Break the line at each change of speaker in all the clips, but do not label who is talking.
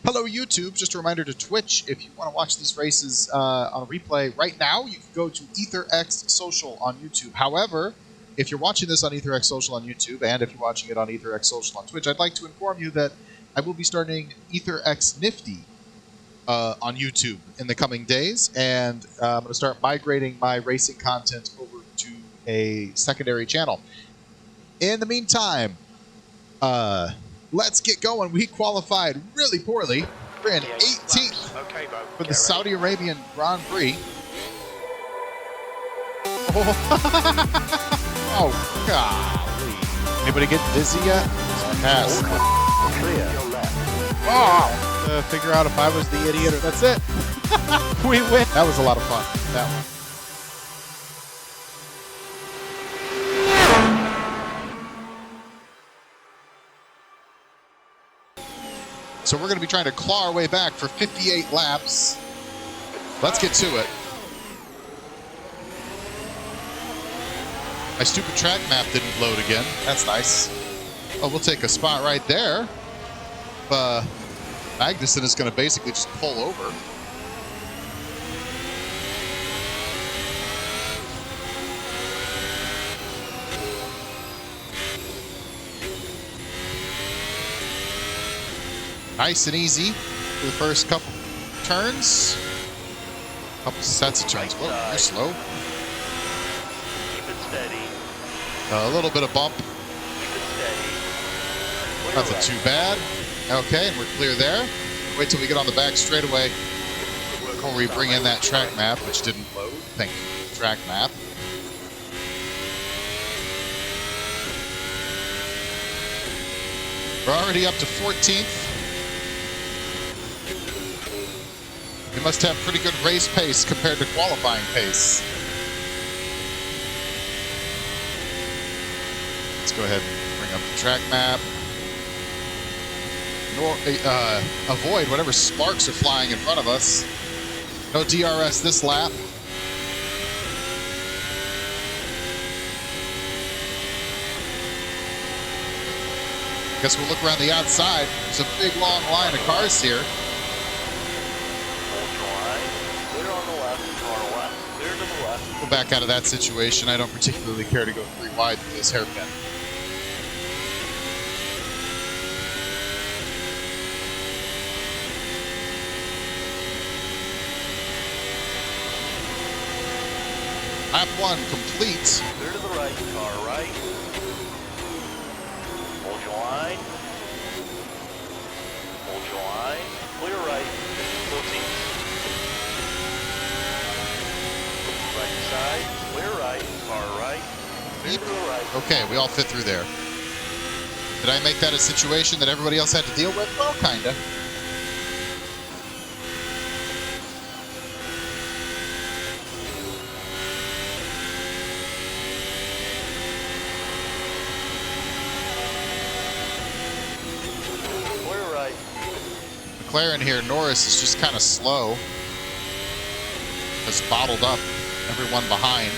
Hello, YouTube. Just a reminder to Twitch, if you want to watch these races on a replay right now, you can go to ETHERxSOCIAL on YouTube. However, if you're watching this on ETHERxSOCIAL on YouTube, and if you're watching it on ETHERxSOCIAL on Twitch, I'd like to inform you that I will be starting ETHERx Nifty on YouTube in the coming days, and I'm going to start migrating my racing content over to a secondary channel. In the meantime, let's get going. We qualified really poorly. We're in 18th for the Saudi Arabian Grand Prix. Oh, golly. Anybody get dizzy yet? Pass. Oh, figure out if I was the idiot or that's it. We win. That was a lot of fun, that one. So we're going to be trying to claw our way back for 58 laps. Let's get to it. My stupid track map didn't load again. That's nice. Oh, we'll take a spot right there. Magnussen is going to basically just pull over. Nice and easy for the first couple turns. Couple sets of turns. Whoa, you're slow.
Keep it steady.
A little bit of bump.
Keep it steady.
Nothing too bad. Okay, and we're clear there. Wait till we get on the back straightaway before we bring in that track map, which didn't load. Thank you, track map. We're already up to 14th. We must have pretty good race pace compared to qualifying pace. Let's go ahead and bring up the track map. Avoid whatever sparks are flying in front of us. No DRS this lap. Guess we'll look around the outside. There's a big long line of cars here. Go back out of that situation. I don't particularly care to go 3 wide with this hairpin. Lap 1 complete.
Clear to the right, car right. Hold your line. Hold your line. Clear right. 14th. Right side. Clear right. Car right. Clear to the right.
Okay, we all fit through there. Did I make that a situation that everybody else had to deal with? Well, kinda. McLaren here, Norris is just kind of slow. Has bottled up everyone behind.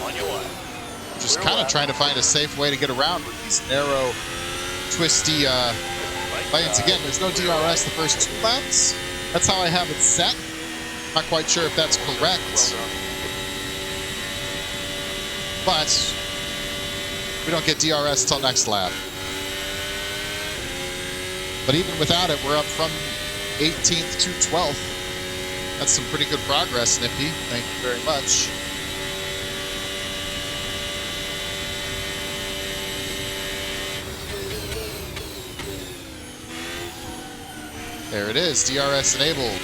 On your way.
Just kind of trying to find a safe way to get around with these narrow, twisty lanes. Again, there's no DRS the first 2 laps. That's how I have it set. Not quite sure if that's correct. But we don't get DRS till next lap. But even without it, we're up from 18th to 12th. That's some pretty good progress, Nifty. Thank you very much. There it is, DRS enabled.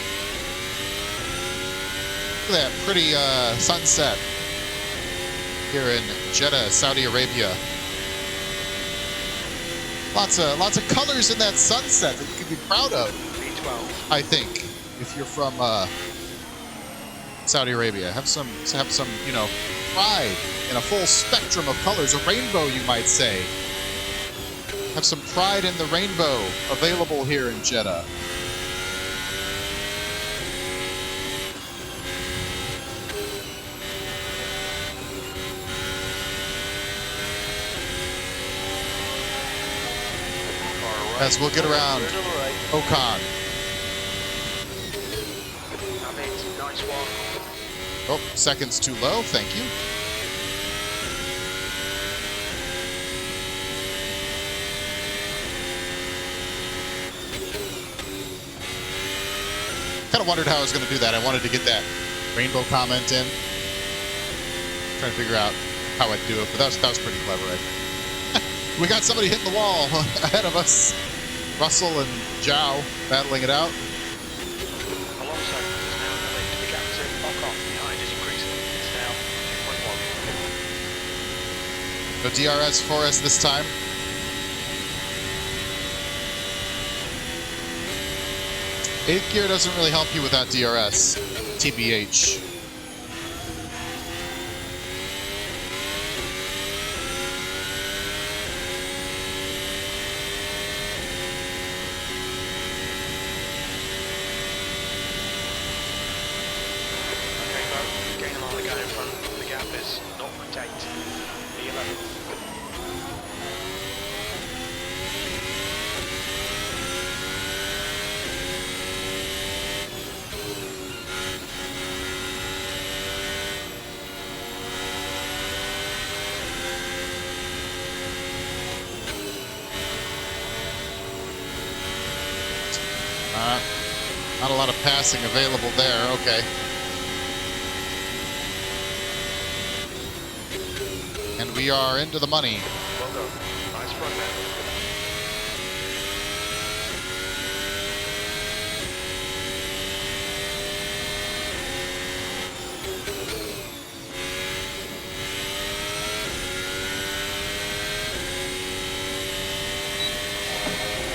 Look at that pretty sunset here in Jeddah, Saudi Arabia. Lots of colors in that sunset that you can be proud of. I think, if you're from Saudi Arabia, have some, you know, pride in a full spectrum of colors, a rainbow, you might say. Have some pride in the rainbow available here in Jeddah.
right.
As we'll get around
Clear to the right.
Ocon.
I'm in. Nice one.
Oh, seconds too low. Thank you. Kind of wondered how I was going to do that. I wanted to get that rainbow comment in. Trying to figure out how I'd do it, but that was pretty clever. We got somebody hitting the wall ahead of us. Russell and Zhao battling it out.
Alongside is now in the lead. The gap to Ocon behind is increasing. It's now 2.1.
No DRS for us this time. Eighth gear doesn't really help you without DRS, TBH.
Okay, Bo, gain a mile to go in front. The gap is 0.8. E11.
Not a lot of passing available there. Okay. And we are into the money.
Well done. Nice front end.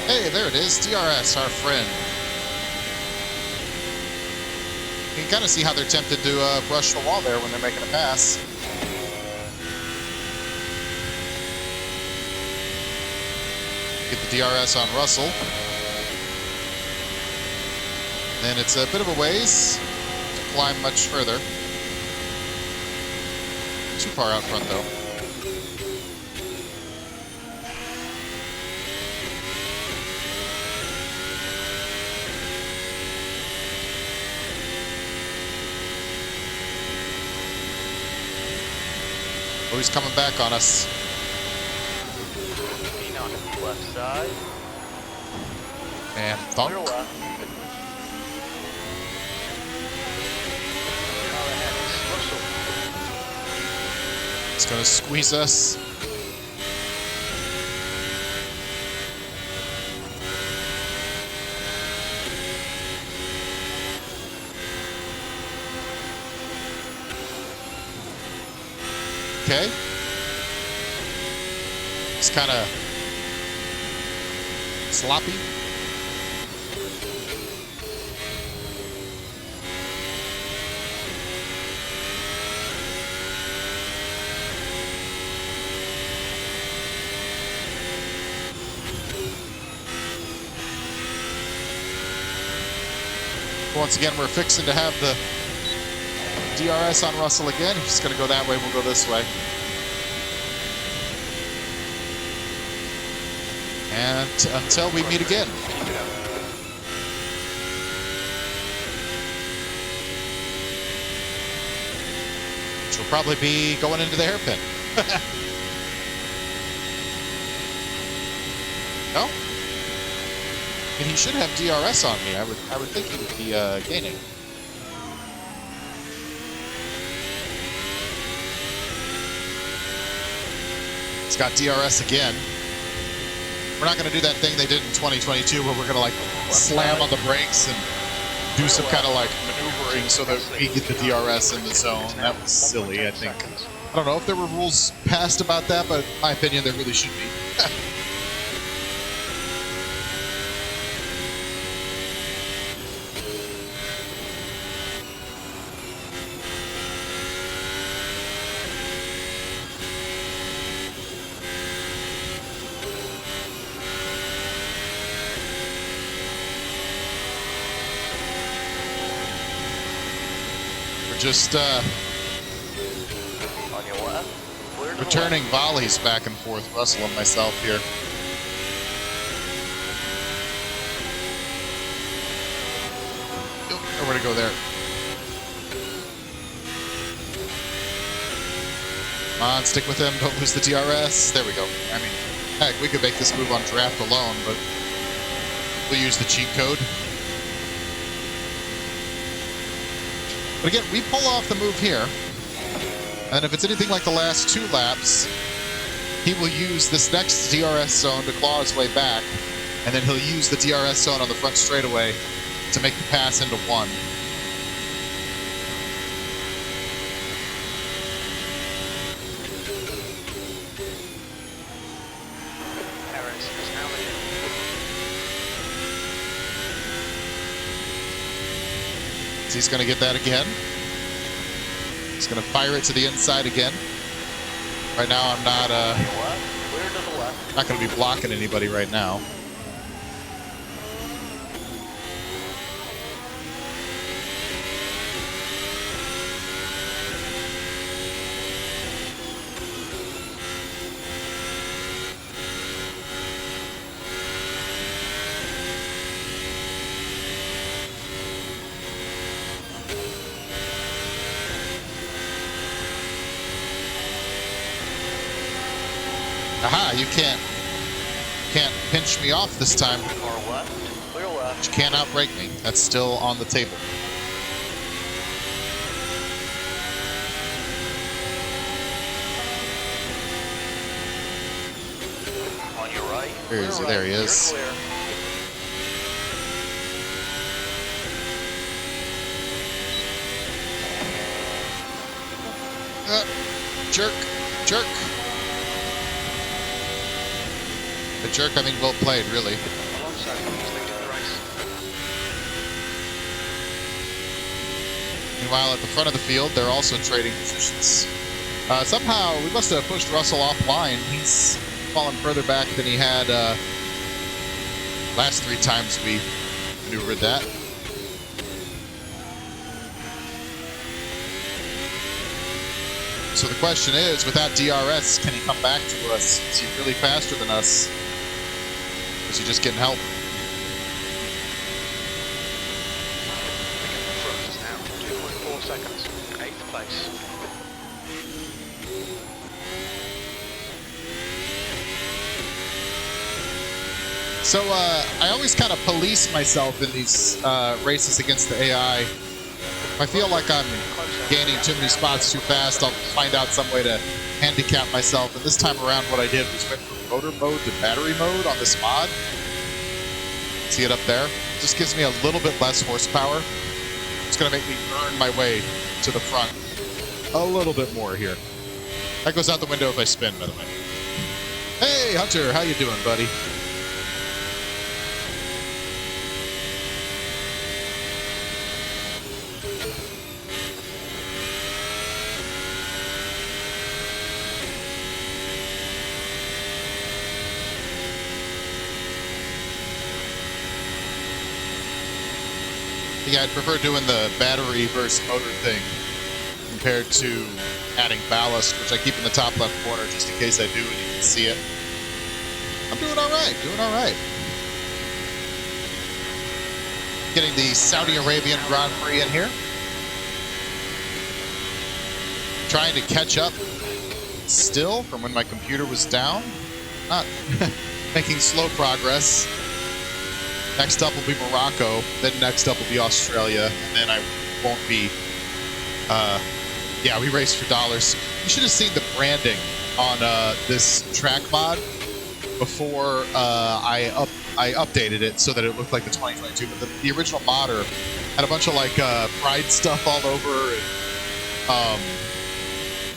Hey, there it is. DRS, our friend. You can kind of see how they're tempted to brush the wall there when they're making a pass. Get the DRS on Russell. Then it's a bit of a ways to climb much further. Too far out front, though. Oh, he's coming back on us.
E9 left side.
And thunk.
Clear left. Car ahead is Russell.
It's going to squeeze us. Okay. It's kind of sloppy. Once again, we're fixing to have the DRS on Russell again. He's just going to go that way. We'll go this way. And until we meet again. Which will probably be going into the hairpin. No? I mean, he should have DRS on me. I would think he would be gaining. He's got DRS again. We're not going to do that thing they did in 2022 where we're going to like slam on the brakes and do some kind of like maneuvering so that we get the DRS in the zone. That was silly, I think. I don't know if there were rules passed about that, but in my opinion, there really should be. Just
On your left. Clear to the
returning
left.
volleys back and forth, Russell and myself here. Or we're gonna go there. Come on, stick with him. Don't lose the DRS. There we go. I mean, heck, we could make this move on draft alone, but we'll use the cheat code. But again, we pull off the move here. And if it's anything like the last 2 laps, he will use this next DRS zone to claw his way back. And then he'll use the DRS zone on the front straightaway to make the pass into 1. He's going to get that again. He's going to fire it to the inside again. Right now, I'm not going to be blocking anybody right now. Aha, you can't pinch me off this time.
Far left, clear left.
You can't outbrake me. That's still on the table.
On your right.
Where is he?
Right.
There he is.
You're clear.
Jerk. Jerk. The jerk, I mean, well played, really. Meanwhile, at the front of the field, they're also trading positions. Somehow, we must have pushed Russell offline. He's fallen further back than he had last 3 times we maneuvered that. So the question is, without DRS, can he come back to us? Is he really faster than us? Or is he just getting help?
Now, 2.4 seconds, 8th place.
So I always kind of police myself in these races against the AI. If I feel like I'm gaining too many spots too fast, I'll find out some way to handicap myself. And this time around, what I did was went from motor mode to battery mode on this mod. See it up there? Just gives me a little bit less horsepower. It's going to make me earn my way to the front a little bit more here. That goes out the window if I spin, by the way. Hey, Hunter, how you doing, buddy? Yeah, I'd prefer doing the battery versus motor thing compared to adding ballast, which I keep in the top left corner just in case I do and you can see it. I'm doing all right, Getting the Saudi Arabian Grand Prix in here. Trying to catch up still from when my computer was down. Not making slow progress. Next up will be Morocco, then next up will be Australia, and then I won't be, yeah, we race for dollars. You should have seen the branding on this track mod before I updated it so that it looked like the 2022, but the original modder had a bunch of like pride stuff all over,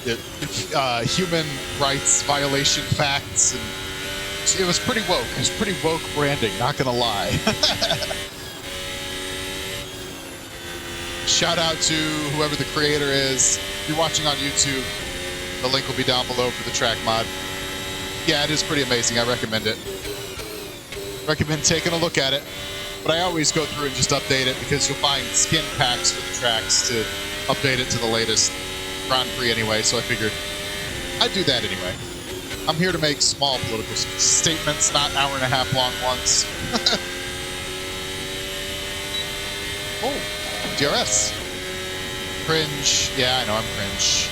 and human rights violation facts, and it was pretty woke. It was pretty woke branding, not gonna lie. Shout out to whoever the creator is. If you're watching on YouTube, the link will be down below for the track mod. Yeah, it is pretty amazing. I recommend it. Recommend taking a look at it. But I always go through and just update it because you'll find skin packs for the tracks to update it to the latest Grand Prix anyway, so I figured I'd do that anyway. I'm here to make small political statements, not hour-and-a-half long ones. Oh, DRS. Cringe. Yeah, I know I'm cringe.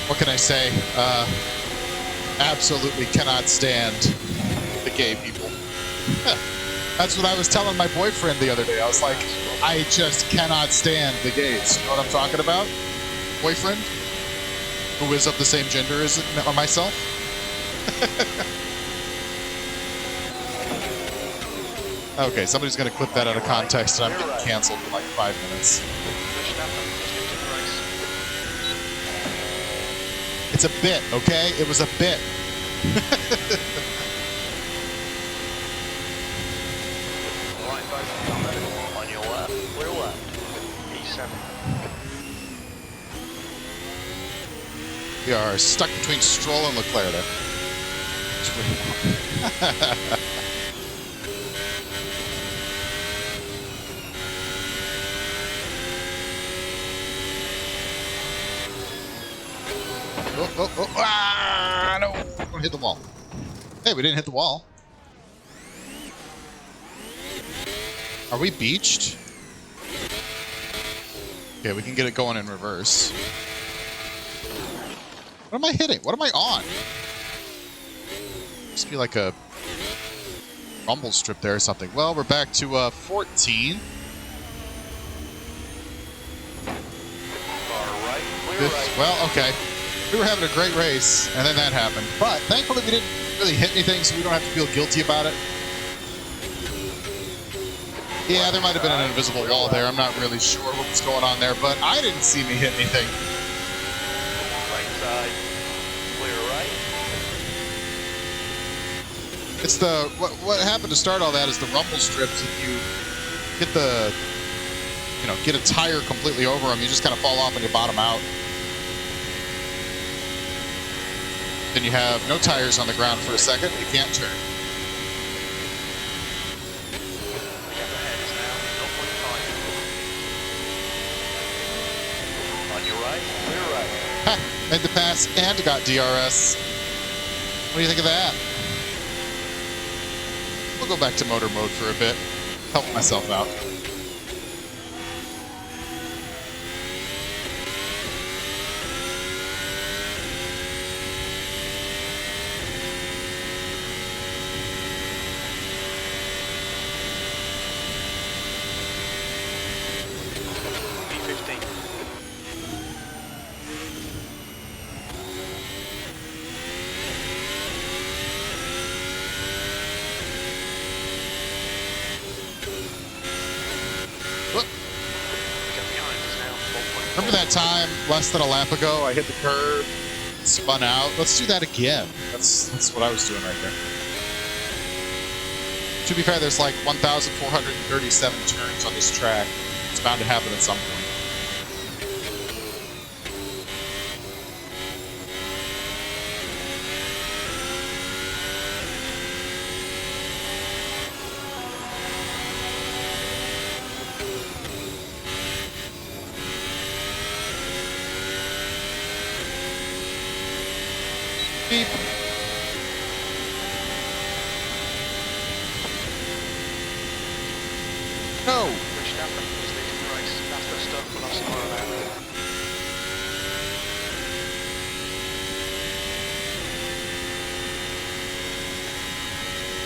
What can I say? Absolutely cannot stand the gay people. That's what I was telling my boyfriend the other day. I was like, I just cannot stand the gays. You know what I'm talking about? Boyfriend, who is of the same gender as myself. Okay, somebody's going to clip that out of context, and I'm getting canceled for like 5 minutes. It's a bit, okay? It was a bit.
Right, folks, on your left, clear left, E7.
We are stuck between Stroll and Leclerc there. Ah, no. Don't hit the wall. Hey, we didn't hit the wall. Are we beached? Okay, we can get it going in reverse. What am I hitting? What am I on? Must be like a rumble strip there or something. Well, we're back to 14. Well, okay. We were having a great race, and then that happened. But thankfully, we didn't really hit anything, so we don't have to feel guilty about it. Yeah, there might have been an invisible wall there. I'm not really sure what was going on there, but I didn't see me hit anything.
Right side, clear right.
It's the what happened to start all that is the rumble strips. If you get the, get a tire completely over them, you just kind of fall off and you bottom out. Then you have no tires on the ground for a second. You can't turn.
On your right, clear right.
Ha! Made the pass and got DRS. What do you think of that? We'll go back to motor mode for a bit. Help myself out. Remember that time less than a lap ago? I hit the curb, spun out. Let's do that again. That's what I was doing right there. To be fair, there's like 1,437 turns on this track. It's bound to happen at some point. Beep. No.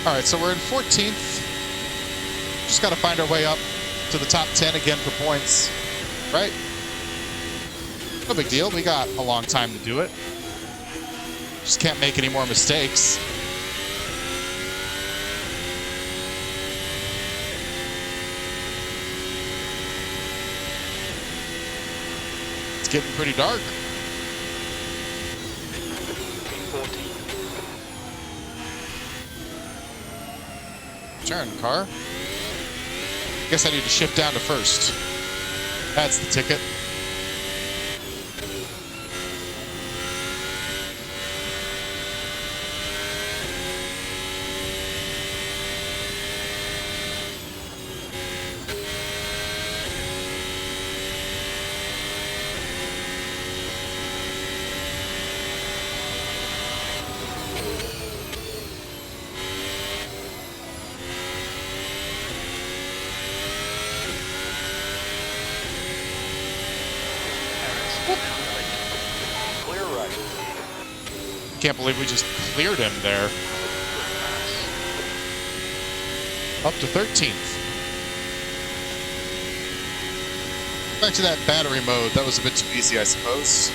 All right, so we're in 14th. Just got to find our way up to the top 10 again for points, right? No big deal. We got a long time to do it. Just can't make any more mistakes. It's getting pretty dark. Turn, car. Guess I need to shift down to first. That's the ticket. Can't believe we just cleared him there. Up to 13th. Back to that battery mode. That was a bit too easy, I suppose.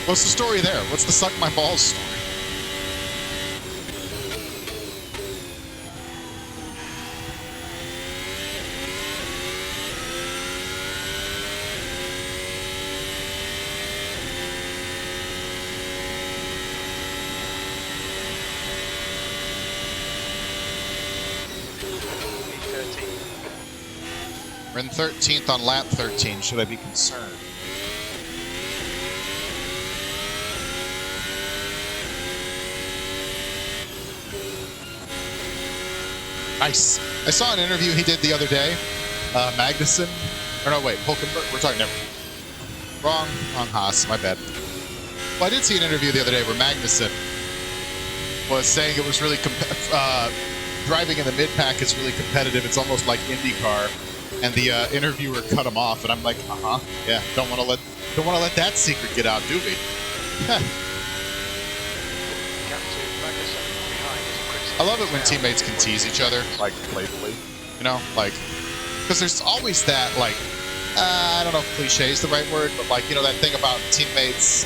What's the story there? What's the suck my balls story? We're in 13th on lap 13. Should I be concerned? Nice. I saw an interview he did the other day. Magnussen. Or no, wait. Hulkenberg. We're talking never. Wrong Haas. My bad. Well, I did see an interview the other day where Magnussen was saying it was really driving in the mid-pack is really competitive. It's almost like IndyCar. And the interviewer cut him off, and I'm like, yeah. Don't want to let that secret get out, do we? I love it when teammates can tease each other, like, playfully. You know, like, because there's always that, like, I don't know if cliche is the right word, but, like, you know, that thing about teammates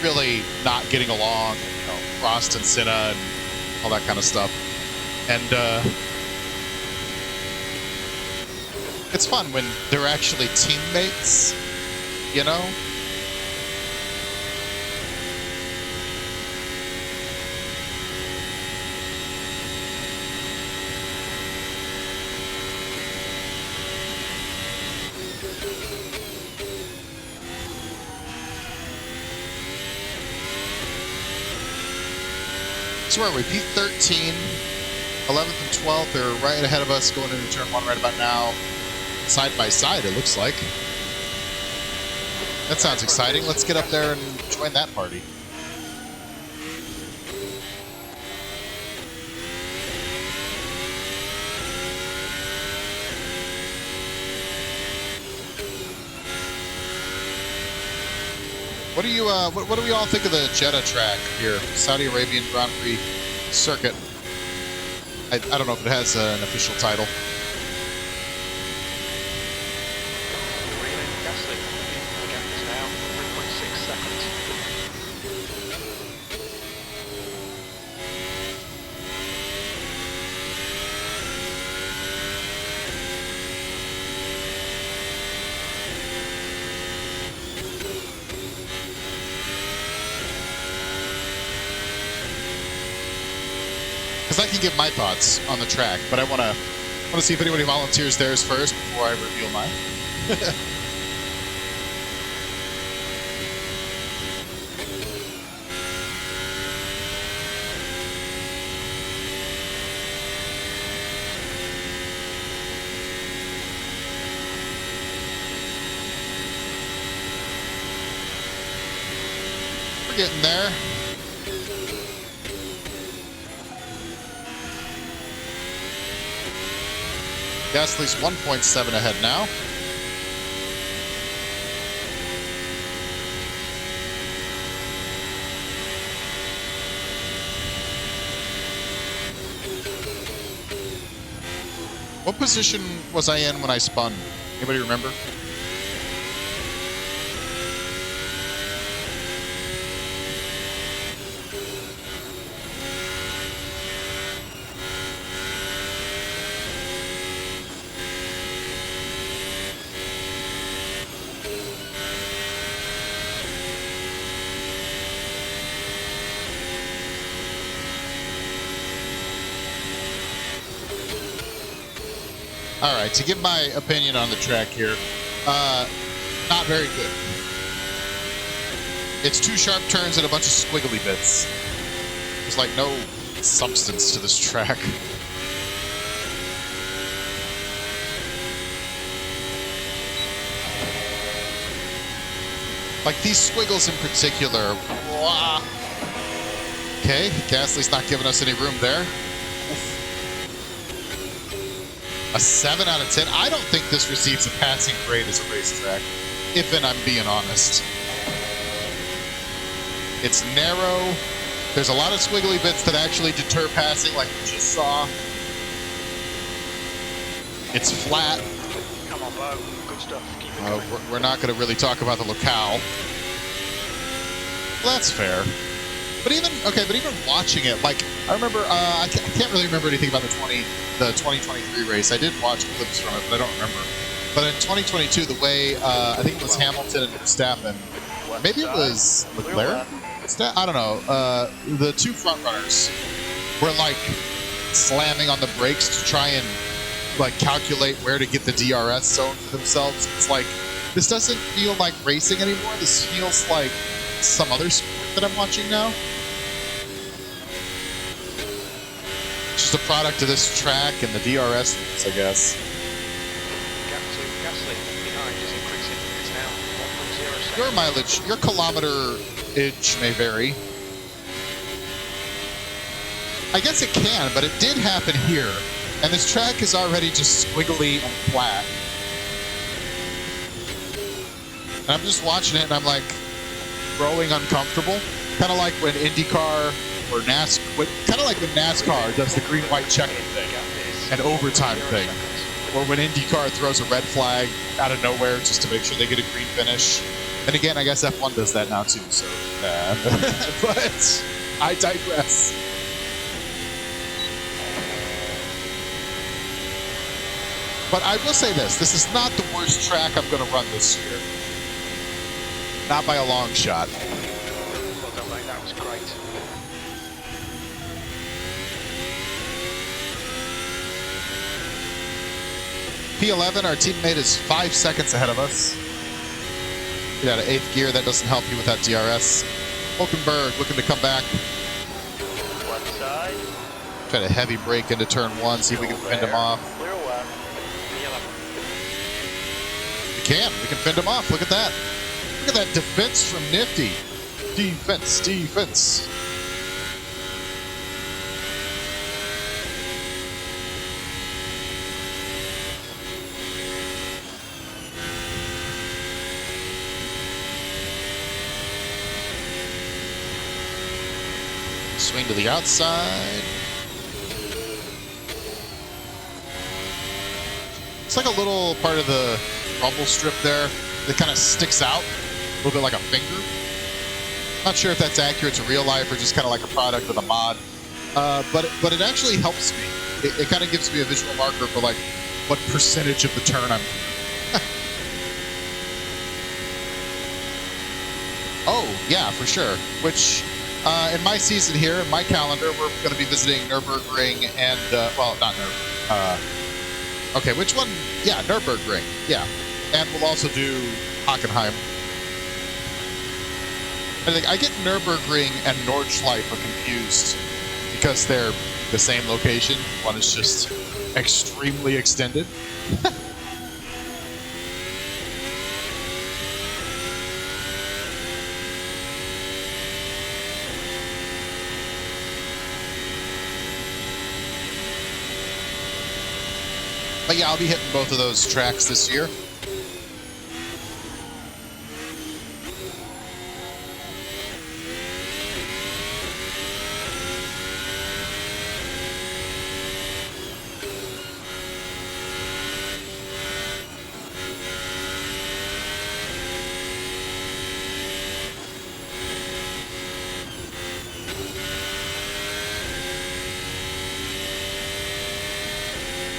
really not getting along, you know, Prost and Senna and all that kind of stuff. And, it's fun when they're actually teammates, you know? So where are we? P13, 11th and 12th. They're right ahead of us going into turn 1 right about now. Side by side, it looks like. That sounds exciting. Let's get up there and join that party. What do you what do we all think of the Jeddah track here, Saudi Arabian Grand Prix circuit? I don't know if it has an official title. Because I can give my thoughts on the track, but I want to see if anybody volunteers theirs first before I reveal mine. We're getting there. Gasly's 1.7 ahead now. What position was I in when I spun? Anybody remember? All right, to give my opinion on the track here, not very good. It's two sharp turns and a bunch of squiggly bits. There's like no substance to this track. Like these squiggles in particular, Okay, Gasly's not giving us any room there. A 7 out of 10. I don't think this receives a passing grade as a racetrack, if I'm being honest. It's narrow. There's a lot of squiggly bits that actually deter passing, like we just saw. It's flat.
Come on, Bo. Good stuff. Keep it going.
We're not going to really talk about the locale. Well, that's fair. But even watching it, like I remember, I can't really remember anything about the 2023 race. I did watch clips from it, but I don't remember. But in 2022, the way I think it was Hamilton and Verstappen, maybe it was Leclerc. I don't know. The two front runners were like slamming on the brakes to try and like calculate where to get the DRS zone for themselves. It's like this doesn't feel like racing anymore. This feels like some other sport that I'm watching now. Just a product of this track and the DRS rules, I guess.
Gasly behind is increasing. It's now 1.0 seconds.
Your mileage, your kilometerage may vary. I guess it can, but it did happen here. And this track is already just squiggly and flat. And I'm just watching it and I'm like growing uncomfortable. Kind of like when IndyCar or NASCAR, kind of like when NASCAR does the green, white checker thing and overtime thing. Or when IndyCar throws a red flag out of nowhere just to make sure they get a green finish. And again, I guess F1 does that now too, so... but I digress. But I will say this is not the worst track I'm going to run this year. Not by a long shot.
Well done, mate. That was great.
P11, our teammate, is 5 seconds ahead of us. Get out of 8th gear. That doesn't help you with that DRS. Hulkenberg looking to come back.
One side.
Try to heavy brake into turn 1, see if we can fend him off.
Clear away. Yellow.
We can fend him off. Look at that. Look at that defense from Nifty. Defense. Swing to the outside. It's like a little part of the rumble strip there that kind of sticks out a little bit like a finger. Not sure if that's accurate to real life or just kind of like a product of the mod. But it actually helps me. It kind of gives me a visual marker for like what percentage of the turn I'm doing. Oh, yeah, for sure. Which, in my season here, in my calendar, we're going to be visiting Nürburgring and, well, not Nürburgring. Okay, which one? Yeah, Nürburgring. Yeah. And we'll also do Hockenheim. I get Nürburgring and Nordschleife confused because they're the same location. One is just extremely extended. But yeah, I'll be hitting both of those tracks this year.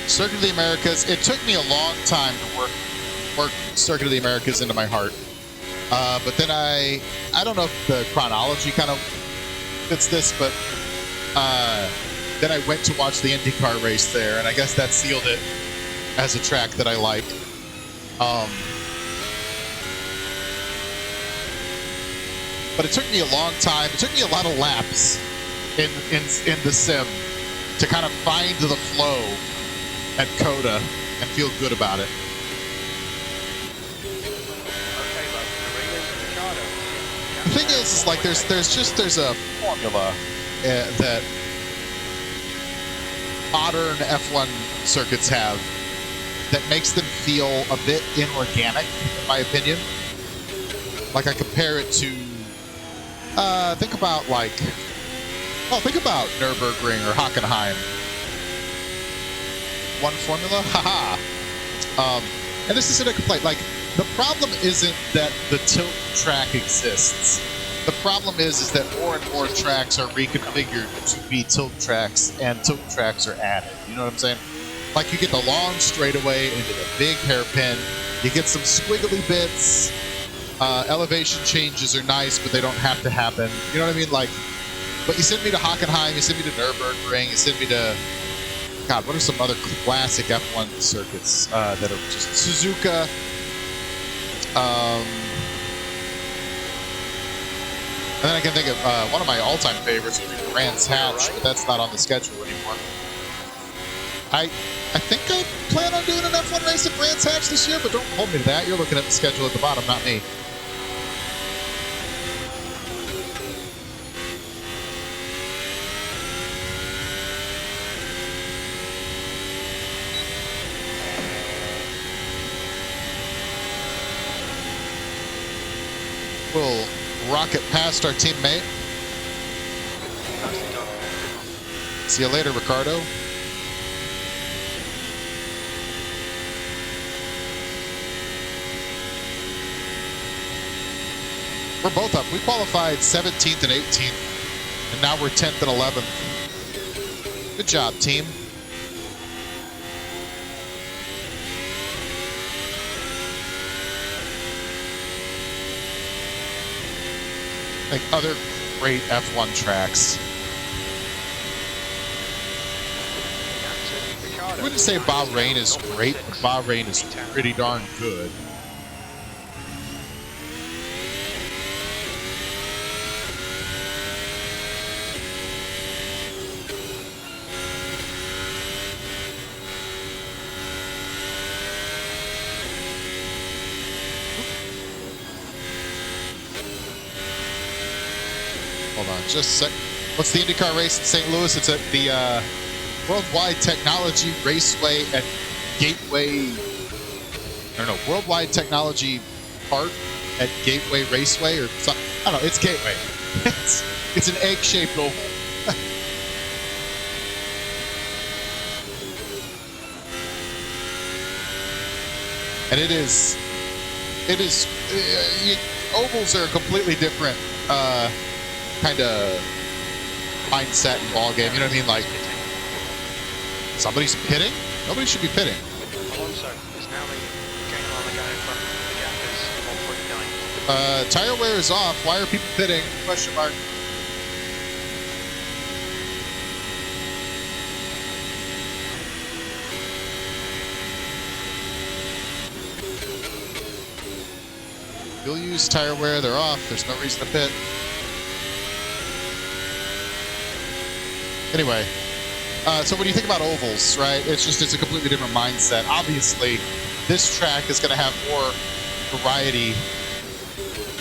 Circuit of the Americas. It took me a long time to work Circuit of the Americas into my heart. But then I don't know if the chronology kind of fits this, but then I went to watch the IndyCar race there, and I guess that sealed it as a track that I like. But it took me a long time. It took me a lot of laps in the sim to kind of find the flow at Coda and feel good about it. The thing is like there's a formula. that modern F1 circuits have that makes them feel a bit inorganic, in my opinion. Like I compare it to, think about Nürburgring or Hockenheim. One formula, haha. And this isn't a complaint. Like, the problem isn't that the tilt track exists. The problem is that more and more tracks are reconfigured to be tilt tracks, and tilt tracks are added. You know what I'm saying? Like, you get the long straightaway into the big hairpin. You get some squiggly bits. Elevation changes are nice, but they don't have to happen. You know what I mean? Like, but you send me to Hockenheim, you send me to Nürburgring, you send me to... God, what are some other classic F1 circuits that are just... Suzuka. And then I can think of one of my all-time favorites would be Brands Hatch, but that's not on the schedule anymore. I think I plan on doing an F1 race at Brands Hatch this year, but don't hold me to that. You're looking at the schedule at the bottom, not me. We'll rocket past our teammate. See you later, Ricardo. We're both up. We qualified 17th and 18th, and now we're 10th and 11th. Good job, team. Like other great F1 tracks. I wouldn't say Bahrain is great, but Bahrain is pretty darn good. Hold on, just a sec. What's the IndyCar race in St. Louis? It's at the Worldwide Technology Raceway at Gateway. I don't know, Worldwide Technology Park at Gateway Raceway or something. I don't know, it's Gateway. It's an egg-shaped oval. And it is, ovals are a completely different kind of mindset and ball game. You know what I mean? Like, somebody's pitting? Nobody should be pitting.
Alonso is now going on the go from the gap is 1.9.
Tire wear is off. Why are people pitting? Question mark. Fuel use, tire wear, they're off. There's no reason to pit. Anyway, so when you think about ovals, right, it's a completely different mindset. Obviously, this track is going to have more variety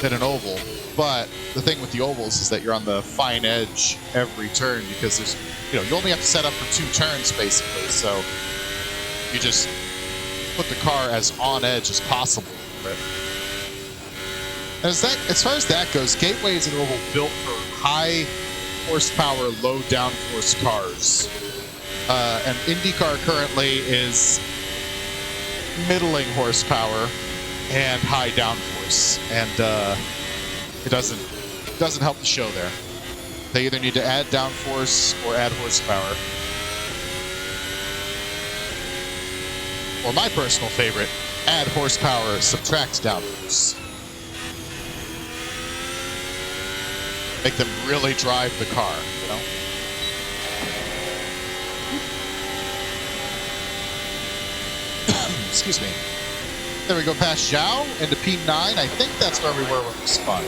than an oval, but the thing with the ovals is that you're on the fine edge every turn because there's, you only have to set up for 2 turns basically, so you just put the car as on edge as possible. Right? As far as that goes, Gateway is an oval built for high horsepower, low downforce cars. And IndyCar currently is middling horsepower and high downforce, and it doesn't help the show there. They either need to add downforce or add horsepower. Or my personal favorite, add horsepower, subtract downforce. Make them really drive the car, Excuse me. There we go past Zhao into P9. I think that's where we were when we spun.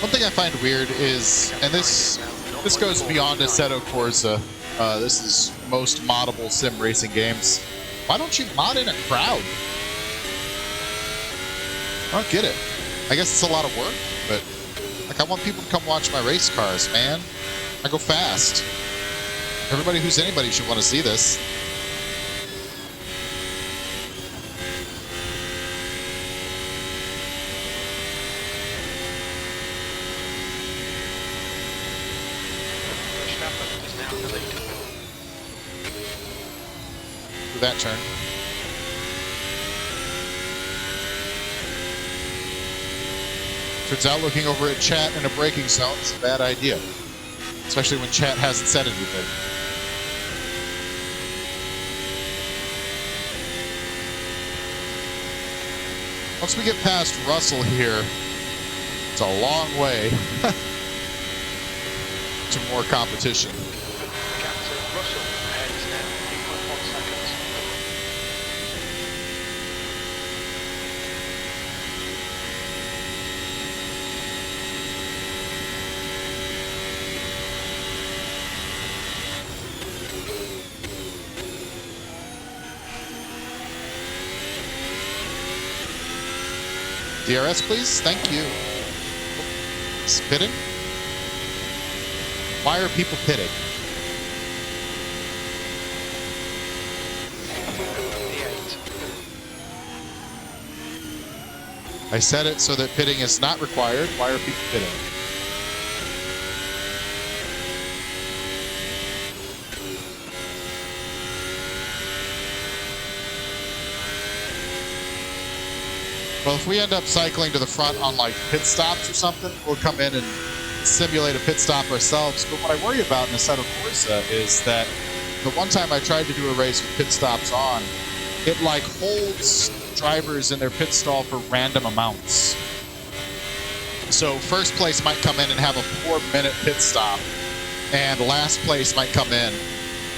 One thing I find weird is, and this goes beyond Assetto Corsa. This is most moddable sim racing games. Why don't you mod in a crowd? I don't get it. I guess it's a lot of work, but like I want people to come watch my race cars, man. I go fast. Everybody who's anybody should want to see this. That turn. Turns out looking over at chat in a braking zone is a bad idea. Especially when chat hasn't said anything. Once we get past Russell here, it's a long way to more competition. DRS, please. Thank you. It's pitting? Why are people pitting? I said it so that pitting is not required. Why are people pitting? Well, if we end up cycling to the front on like pit stops or something, we'll come in and simulate a pit stop ourselves. But what I worry about in Assetto Corsa is that the one time I tried to do a race with pit stops on, it like holds drivers in their pit stall for random amounts. So first place might come in and have a 4-minute pit stop, and last place might come in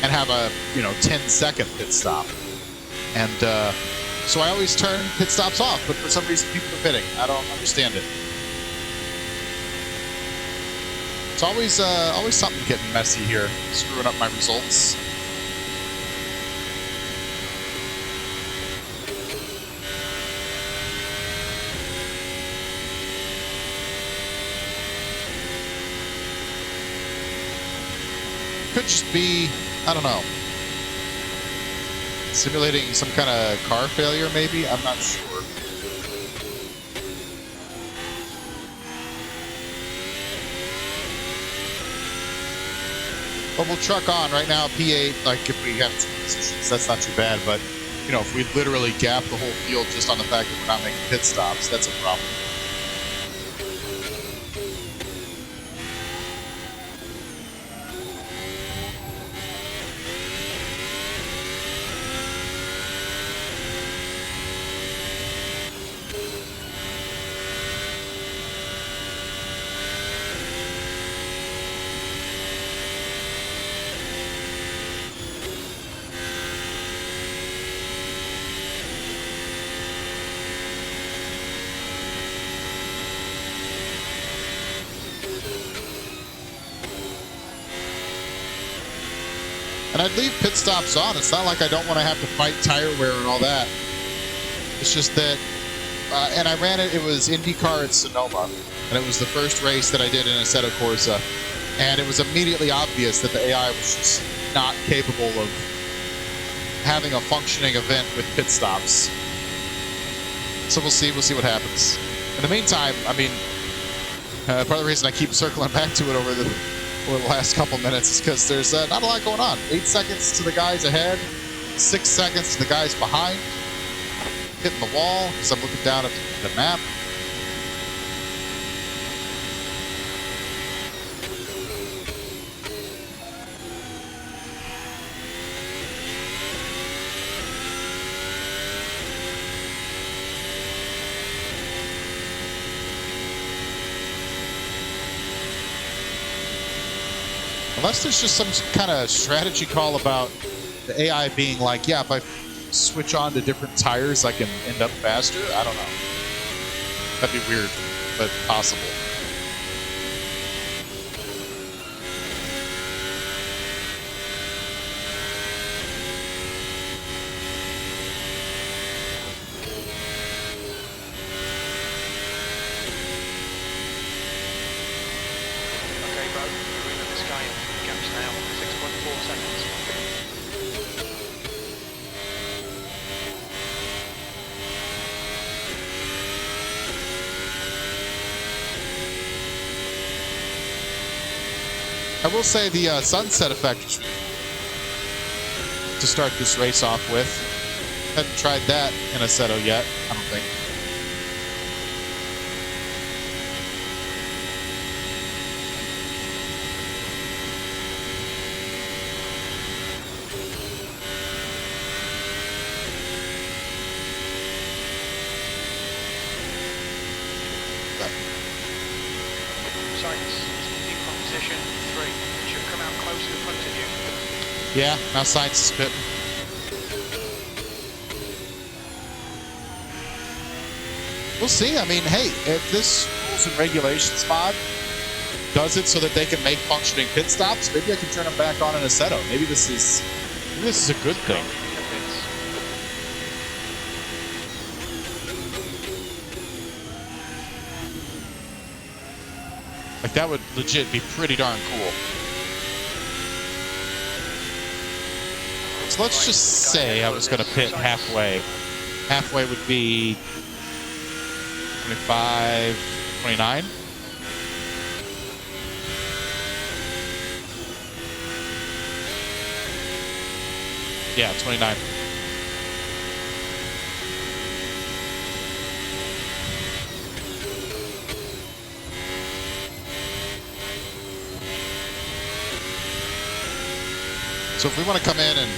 and have a 10-second pit stop. And so I always turn pit stops off, but for some reason people are pitting. I don't understand it. It's always something getting messy here, screwing up my results. Could just be, I don't know, simulating some kind of car failure maybe? I'm not sure. But we'll truck on right now, P8, like if we have two positions, that's not too bad, but if we literally gap the whole field just on the fact that we're not making pit stops, that's a problem. And I'd leave pit stops on. It's not like I don't want to have to fight tire wear and all that. It's just that, and I ran it, it was IndyCar at Sonoma, and it was the first race that I did in Assetto Corsa, and it was immediately obvious that the AI was just not capable of having a functioning event with pit stops. So we'll see what happens. In the meantime, I mean, part of the reason I keep circling back to it over the last couple minutes is because there's not a lot going on. 8 seconds to the guys ahead, 6 seconds to the guys behind. Hitting the wall because I'm looking down at the map. Unless there's just some kind of strategy call about the AI being like, yeah, if I switch on to different tires, I can end up faster. I don't know. That'd be weird, but possible.
seconds.
I will say the sunset effect to start this race off with. Hadn't tried that in Assetto yet, I don't think.
Position 3 should come out close in front of you.
Yeah, now Science is pitting. We'll see. I mean, hey, if this rules and regulations mod does it so that they can make functioning pit stops, maybe I can turn them back on in Assetto. Maybe this is a good thing. Like, that would legit be pretty darn cool. So let's just say I was going to pit halfway. Halfway would be 25, 29. Yeah, 29. So if we want to come in and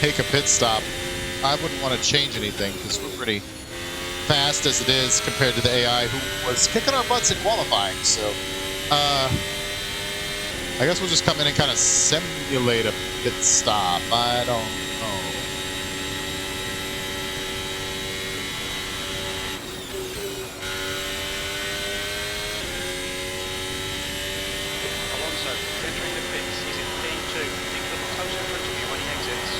take a pit stop, I wouldn't want to change anything because we're pretty fast as it is compared to the AI who was kicking our butts in qualifying. So I guess we'll just come in and kind of simulate a pit stop. I don't know.
Alonso, entering the pits. He's in P2. Think a little closer in front of you when he exits.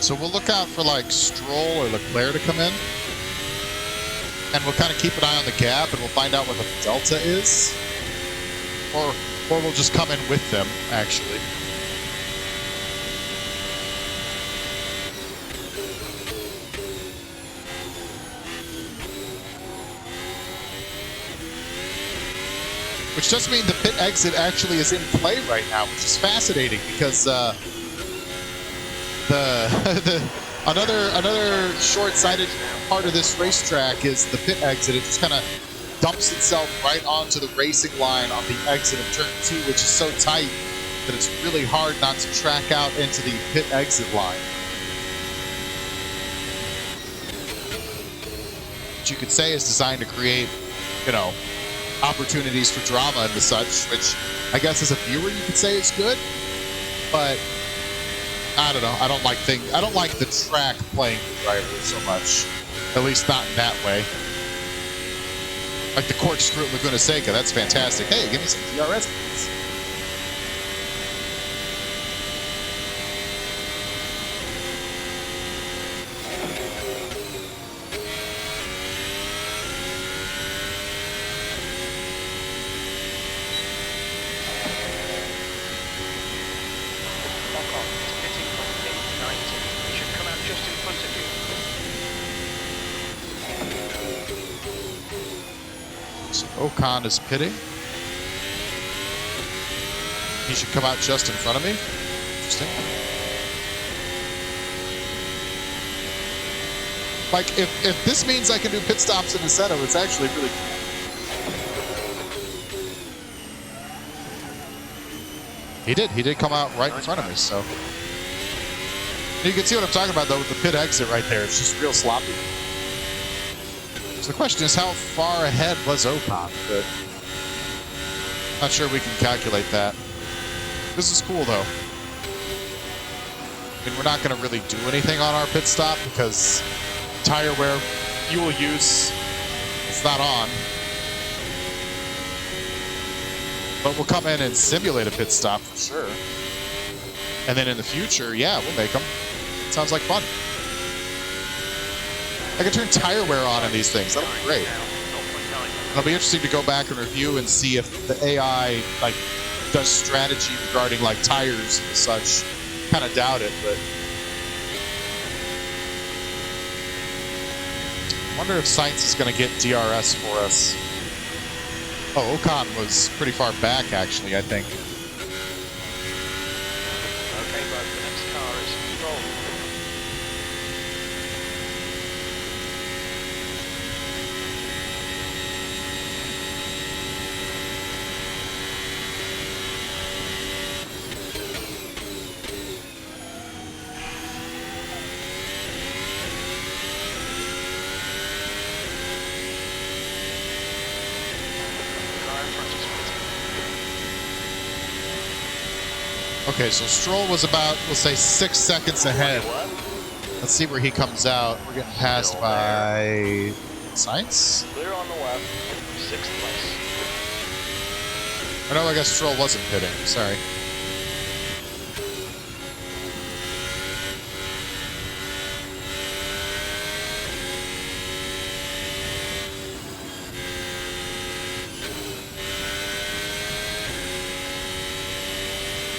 So we'll look out for like Stroll or Leclerc to come in. And we'll kind of keep an eye on the gap and we'll find out what the delta is. Or we'll just come in with them, actually. Which does mean the pit exit actually is in play right now, which is fascinating because another short-sighted part of this racetrack is the pit exit. It just kind of dumps itself right onto the racing line on the exit of turn 2, which is so tight that it's really hard not to track out into the pit exit line. Which you could say is designed to create, you know, opportunities for drama and the such, which I guess as a viewer you could say is good, but I don't know. I don't like the track playing the driver so much. At least not in that way. Like the corkscrew at Laguna Seca, that's fantastic. Hey, give me some DRS, please. Ocon is pitting. He should come out just in front of me. Interesting. Like, if this means I can do pit stops in Assetto, it's actually really cool. He did come out right in front of me, so. You can see what I'm talking about, though, with the pit exit right there. It's just real sloppy. So the question is, how far ahead was Ocon? But not sure we can calculate that. This is cool, though. I mean, we're not going to really do anything on our pit stop because tire wear, fuel use, it's not on. But we'll come in and simulate a pit stop for sure. And then in the future, yeah, we'll make them. Sounds like fun. I can turn tire wear on in these things. That'll be great. It'll be interesting to go back and review and see if the AI like does strategy regarding like tires and such. Kind of doubt it, but I wonder if Science is going to get DRS for us. Oh, Ocon was pretty far back actually, I think.
Okay, bud, the next car is Stroll.
Okay, so Stroll was about, we'll say, 6 seconds ahead. Let's see where he comes out. We're getting passed by Science?
Clear on the left, 6th place.
Oh, no, I guess Stroll wasn't pitting. Sorry.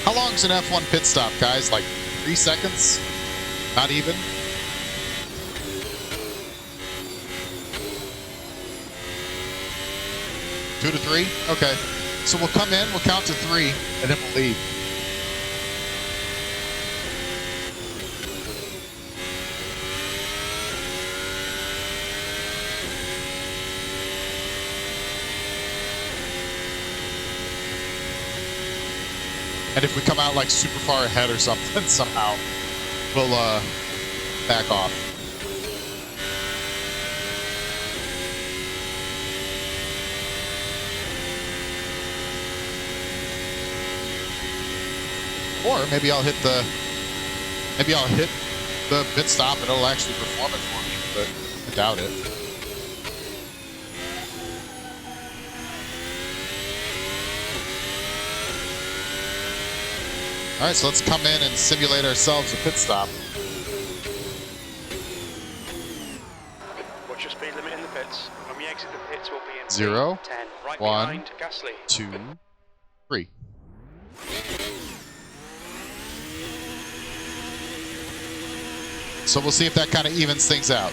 How long's an F1 pit stop, guys? Like 3 seconds? Not even? Two to three? Okay. So we'll come in, we'll count to 3, and then we'll leave. And if we come out like super far ahead or something somehow, we'll back off. Or maybe I'll hit the pit stop and it'll actually perform it for me, but I doubt it. All right, so let's come in and simulate ourselves a pit stop.
What's your speed limit in the pits? When we exit the pits, we'll be in
0,
10, right
1,
behind Gasly.
2, 3. So we'll see if that kind of evens things out.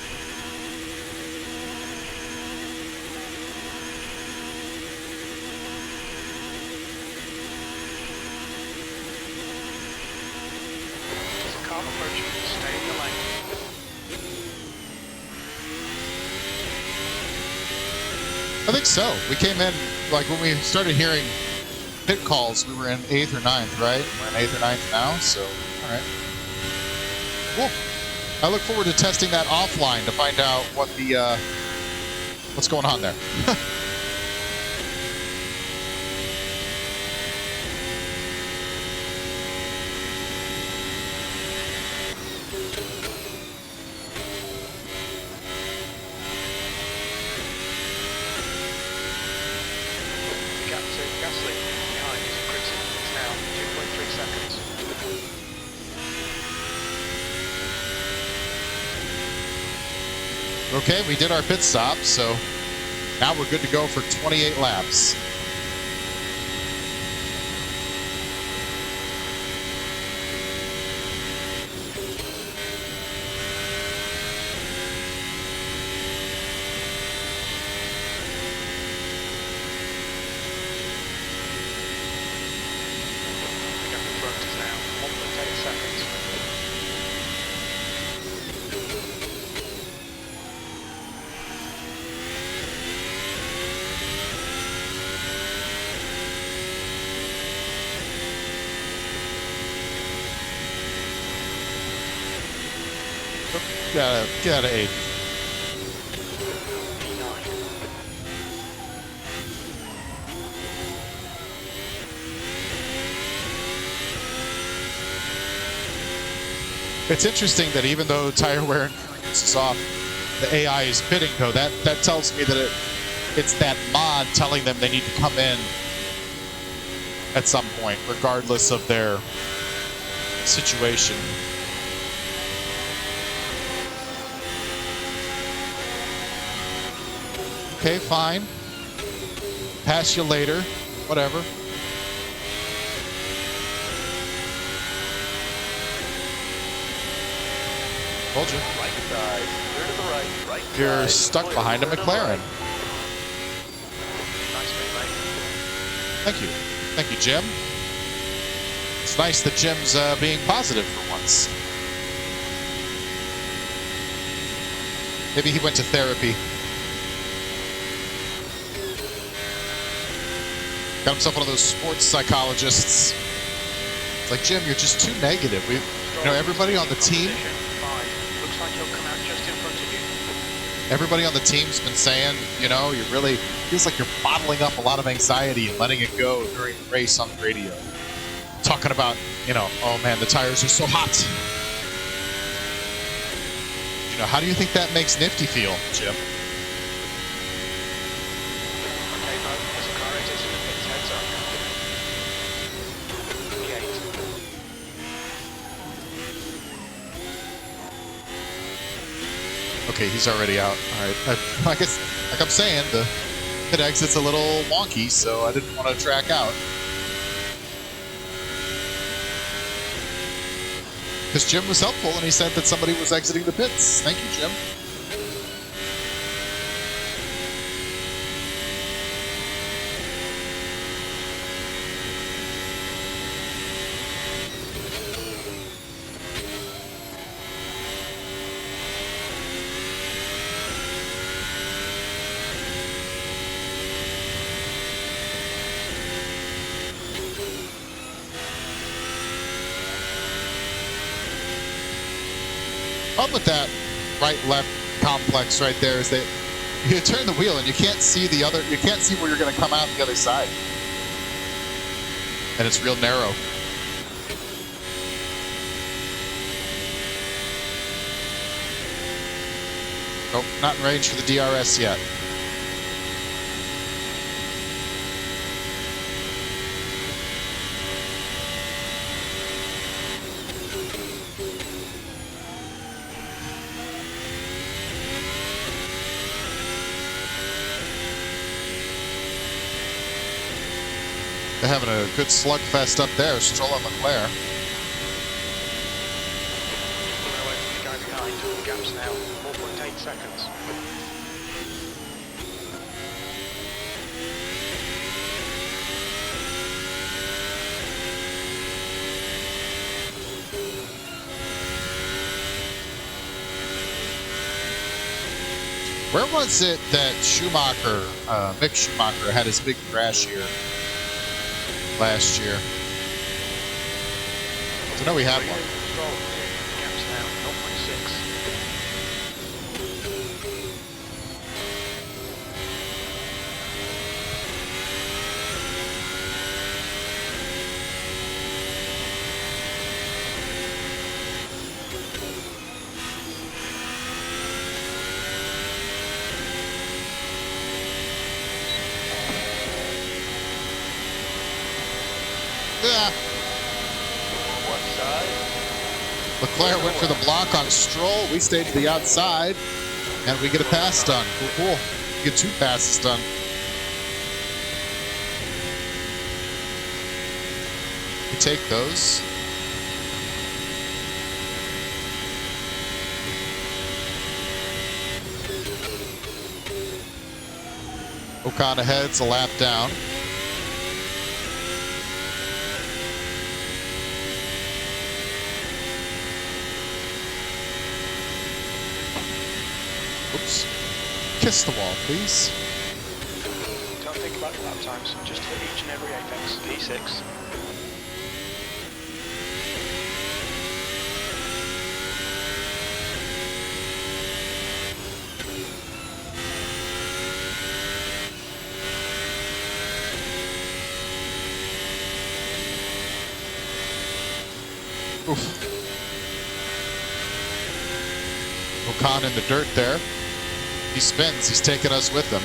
Car approaching, stay in the lane.
I think so. We came in, like when we started hearing pit calls, we were in 8th or 9th, right? We're in 8th or 9th now, so all right. Cool. I look forward to testing that offline to find out what the what's going on there.
Gap to Gasly. Behind is Prix. It's now 2.3 seconds.
Okay, we did our pit stop, so now we're good to go for 28 laps.
The gap in front is now 1.8 seconds.
Get out of 8. It's interesting that even though tire wear and clearance is off, the AI is pitting though. That tells me that it's that mod telling them they need to come in at some point, regardless of their situation. Okay, fine. Pass you later. Whatever. Told you.
Right side, clear to the right, right side.
You're stuck
clear,
behind a
clear to the
McLaren.
right. Nice, mate.
Thank you. Thank you, Jim. It's nice that Jim's being positive for once. Maybe he went to therapy. Got himself one of those sports psychologists. It's like, Jim, you're just too negative. Everybody on the team.
Looks like he'll come out just in front of you.
Everybody on the team's been saying, you're really feels like you're bottling up a lot of anxiety and letting it go during the race on the radio. Talking about, oh man, the tires are so hot. How do you think that makes Nifty feel, Jim?
Okay, Bo, there's a car exit in the pits, heads up.
Okay, he's already out. All right. I guess, like I'm saying, the pit exit's a little wonky, so I didn't want to track out. Because Jim was helpful, and he said that somebody was exiting the pits. Thank you, Jim. Up with that right-left complex right there is that you turn the wheel and you can't see where you're going to come out the other side. And it's real narrow. Nope, not in range for the DRS yet. They're having a good slugfest up there, Stroll and Leclerc.
Pulling away from the guy behind. The gap's now 4.8 seconds.
Where was it that Mick Schumacher, had his big crash here last year? I know we had one.
Gap's now 0.6.
Yeah.
One side.
Leclerc went for the block on Stroll. We stayed to the outside, and we get a pass done. Cool. We get 2 passes done. We take those. Ocon ahead's a lap down. Oops. Kiss the wall, please.
Don't think about your lap times. Just hit each and every apex. P6.
Oof. Ocon in the dirt there. He spins. He's taking us with him.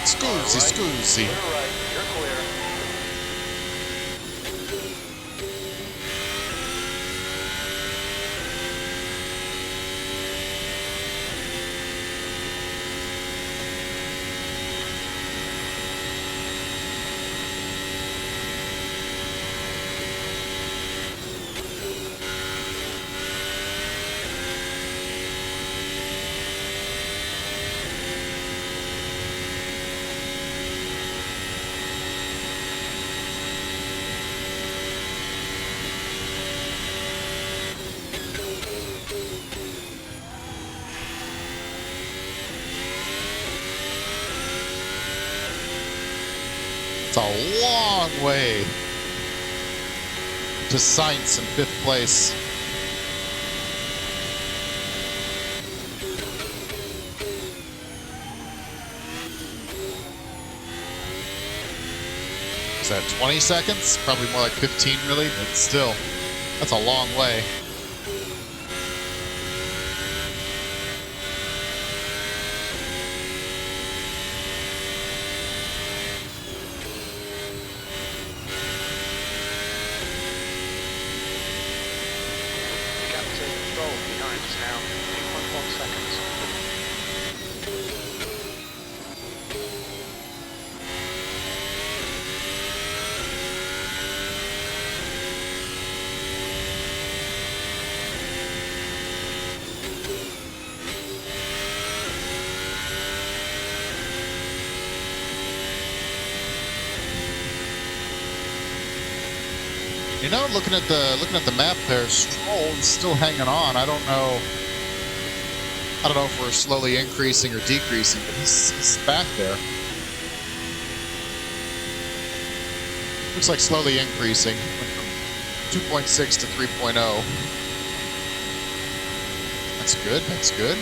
Scoozy, scoozy.
Clear right. You're clear.
It's a long way to Sainz in 5th place. Is that 20 seconds? Probably more like 15, really, but still, that's a long way. You know, looking at the map there, Stroll is still hanging on. I don't know if we're slowly increasing or decreasing, but he's back there. Looks like slowly increasing. Went from 2.6 to 3.0. That's good. That's good.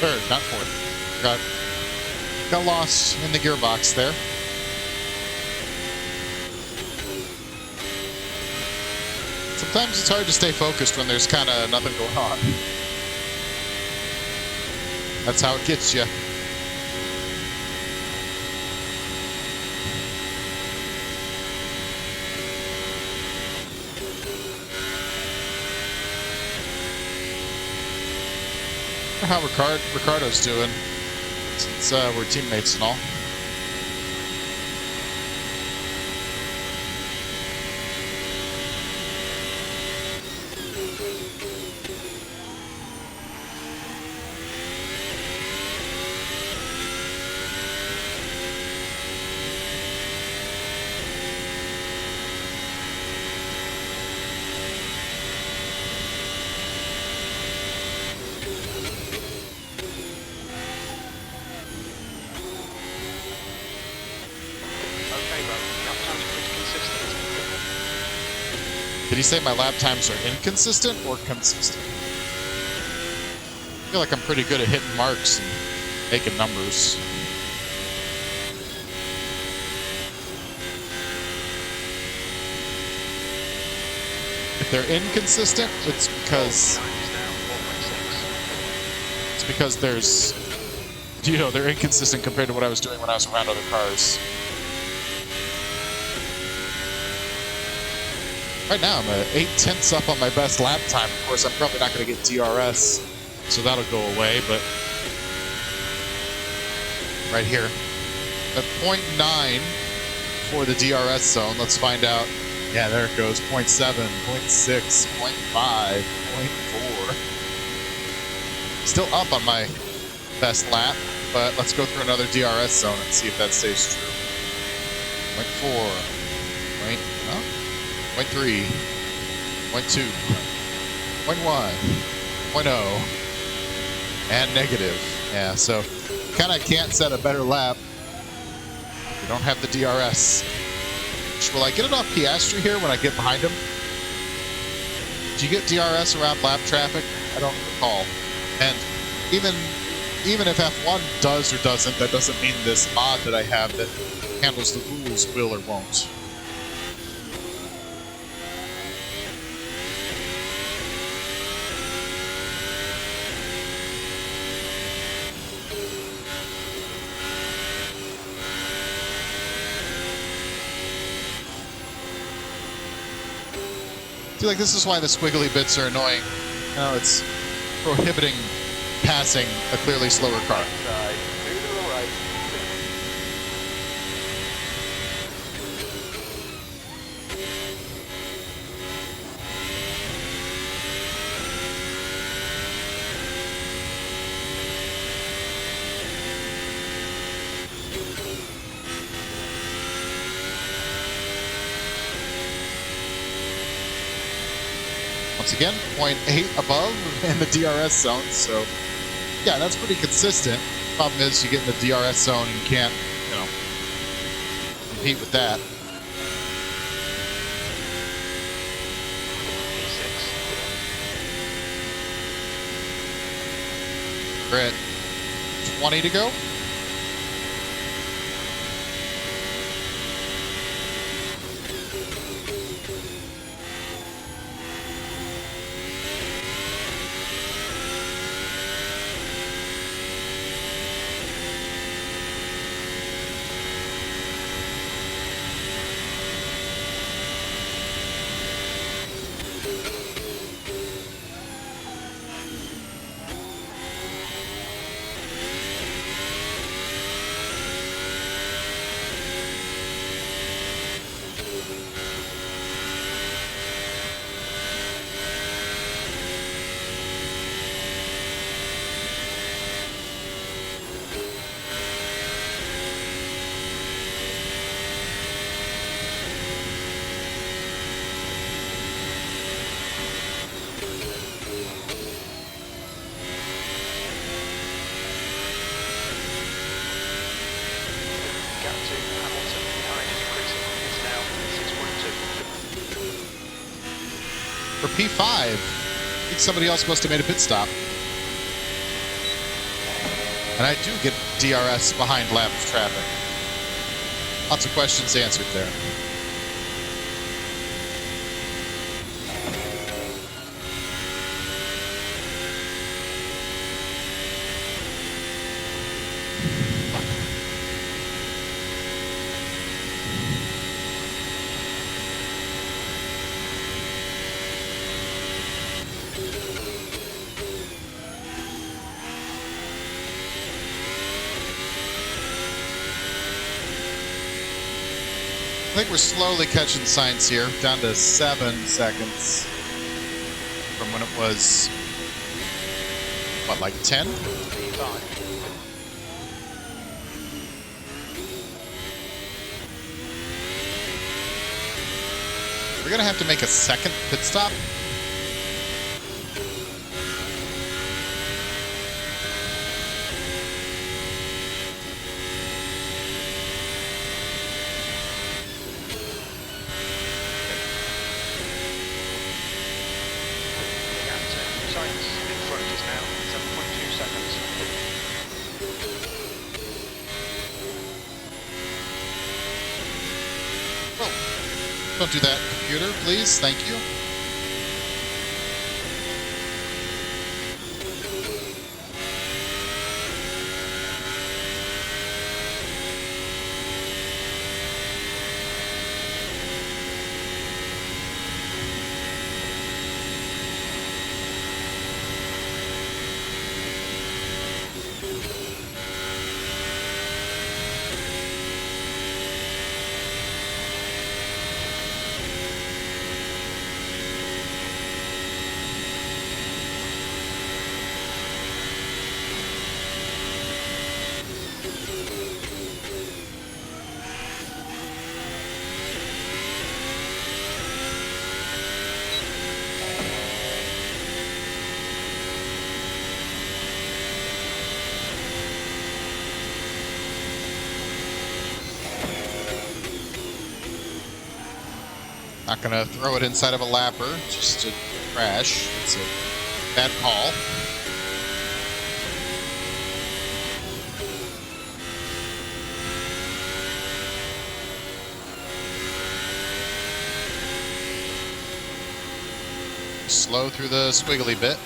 Third, not fourth. Got lost in the gearbox there. Sometimes it's hard to stay focused when there's kind of nothing going on. That's how it gets you. How Ricardo's doing, since we're teammates and all. Did he say my lap times are inconsistent or consistent? I feel like I'm pretty good at hitting marks and making numbers. If they're inconsistent, it's because there's, you know, they're inconsistent compared to what I was doing when I was around other cars. Right now, I'm 8/10 up on my best lap time. Of course, I'm probably not going to get DRS, so that'll go away, but right here, at 0.9 for the DRS zone, let's find out. Yeah, there it goes, 0.7, 0.6, 0.5, 0.4. Still up on my best lap, but let's go through another DRS zone and see if that stays true. 0.4, 0.3, 0.2, 0.1, 0.0, and negative. Yeah, so kind of can't set a better lap. We don't have the DRS. Will I get it off Piastri here when I get behind him? Do you get DRS around lap traffic? I don't recall. And even if F1 does or doesn't, that doesn't mean this mod that I have that handles the rules will or won't. feel like this is why the squiggly bits are annoying. No, it's prohibiting passing a clearly slower car.
Side, clear to the right.
Once again, 0.8 above in the DRS zone, so yeah, that's pretty consistent. Problem is, you get in the DRS zone and you can't, compete with that.
E6.
We're at 20 to go. For P5, I think somebody else must have made a pit stop. And I do get DRS behind lap of traffic. Lots of questions answered there. I think we're slowly catching signs here, down to 7 seconds from when it was, what, like 10? We're gonna have to make a second pit stop. Don't do that, computer, please. Thank you. Not gonna throw it inside of a lapper just to crash. It's a bad call. Slow through the squiggly bit.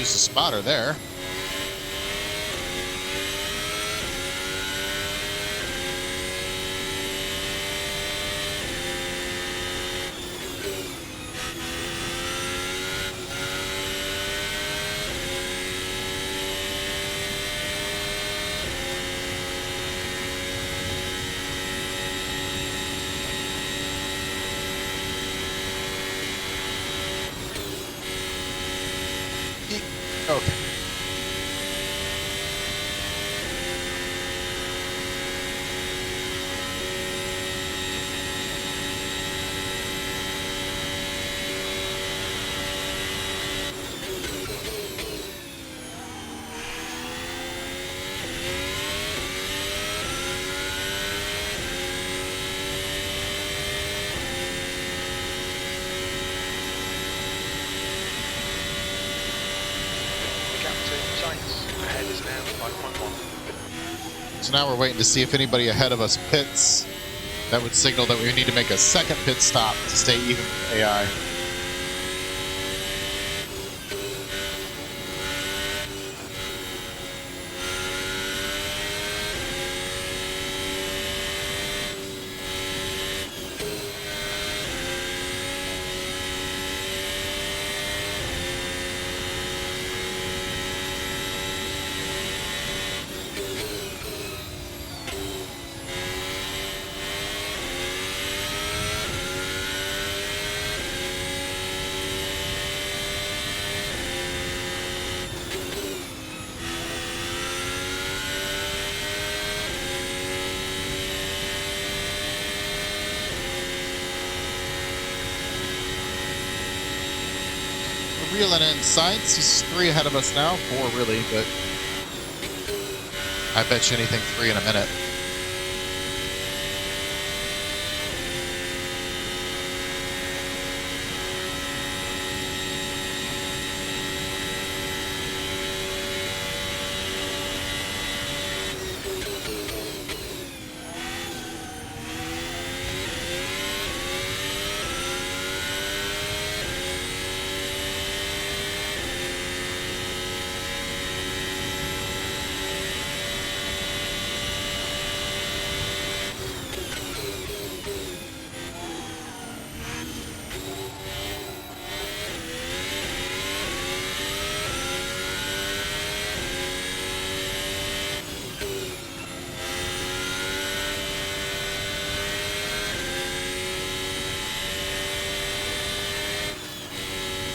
used a spotter there. Okay. So now we're waiting to see if anybody ahead of us pits. That would signal that we need to make a second pit stop to stay even with AI. Reeling in sights. He's 3 ahead of us now. 4 really, but I bet you anything 3 in a minute.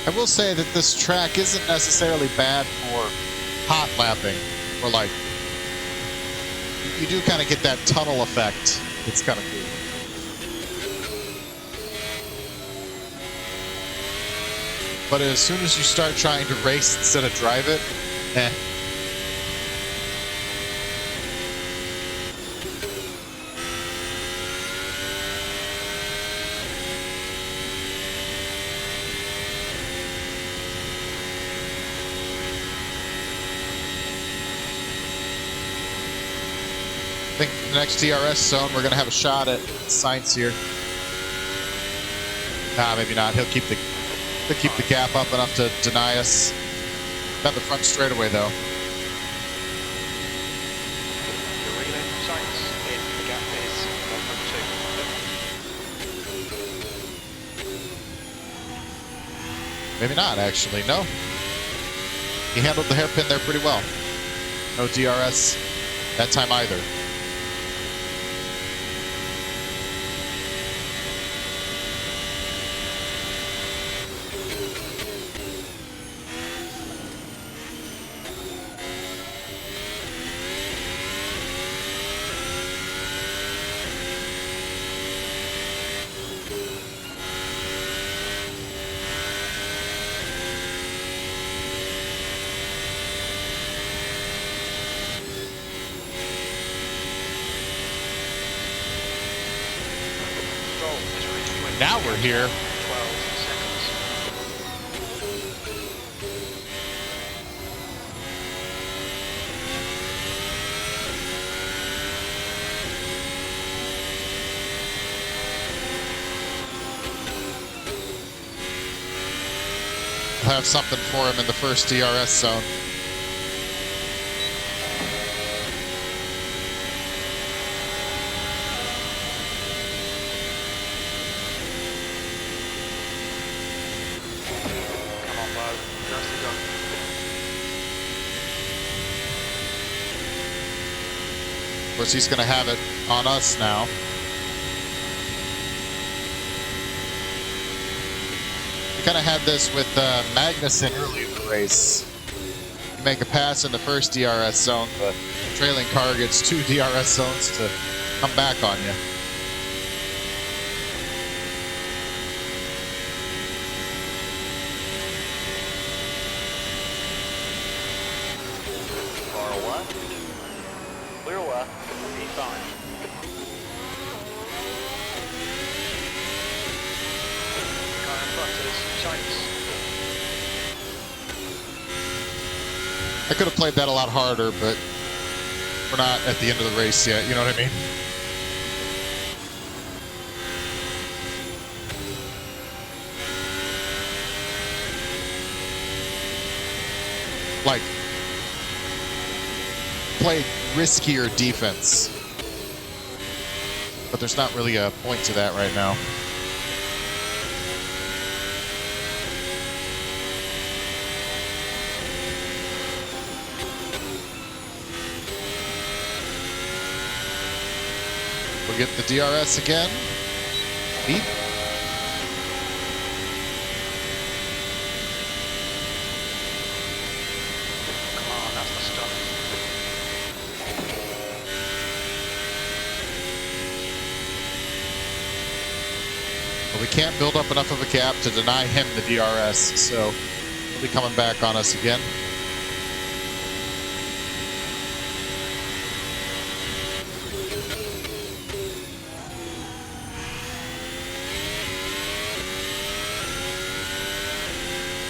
I will say that this track isn't necessarily bad for hot lapping, or like, you do kind of get that tunnel effect. It's kind of cool. But as soon as you start trying to race instead of drive it, eh. I think the next DRS zone, we're going to have a shot at Sainz here. Nah, maybe not. He'll keep the gap up enough to deny us. Not the front straightaway, though. Maybe not, actually. No. He handled the hairpin there pretty well. No DRS that time either. Now we're here.
12 seconds.
have something for him in the first DRS zone.
Come on, Bo. Nicely done.
Of course, he's going to have it on us now. We kind of had this with Magnussen early in the race. You make a pass in the first DRS zone, the trailing car gets 2 DRS zones to come back on you.
Far left. Clear left. P5. Car in front is Chinese.
I could have played that a lot harder, but we're not at the end of the race yet, you know what I mean? Like, play riskier defense. But there's not really a point to that right now. We'll get the DRS again. Beep.
Come on, that's the stuff.
But we can't build up enough of a gap to deny him the DRS, so he'll be coming back on us again.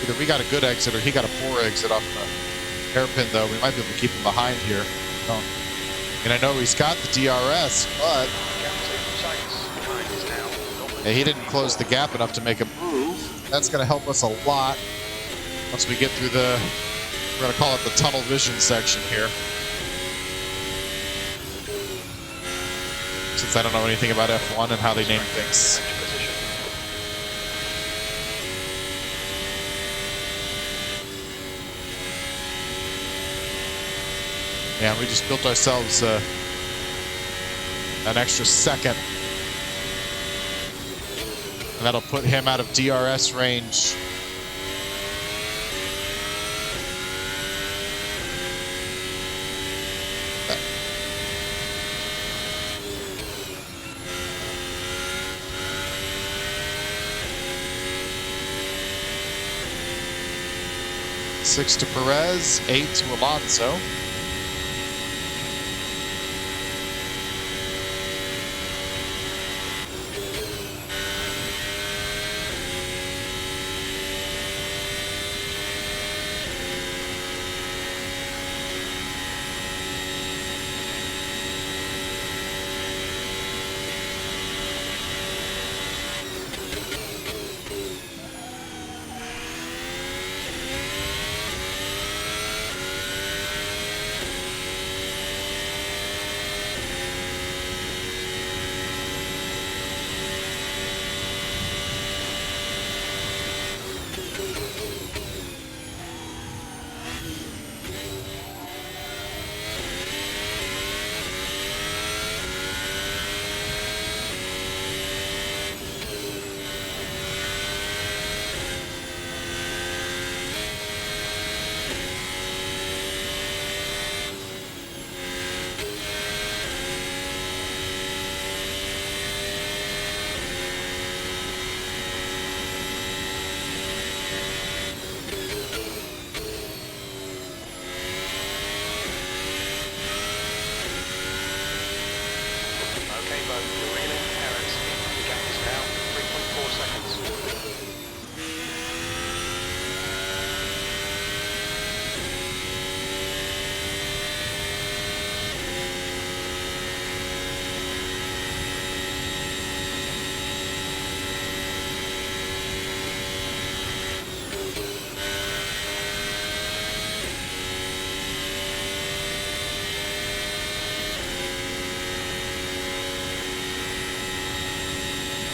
Either we got a good exit or he got a poor exit off the hairpin, though. We might be able to keep him behind here. And I know he's got the DRS, but he didn't close the gap enough to make a move. That's going to help us a lot once we get through the, we're going to call it the tunnel vision section here. Since I don't know anything about F1 and how they name things. Yeah, we just built ourselves an extra second. And that'll put him out of DRS range. Six to Perez, 8 to Alonso.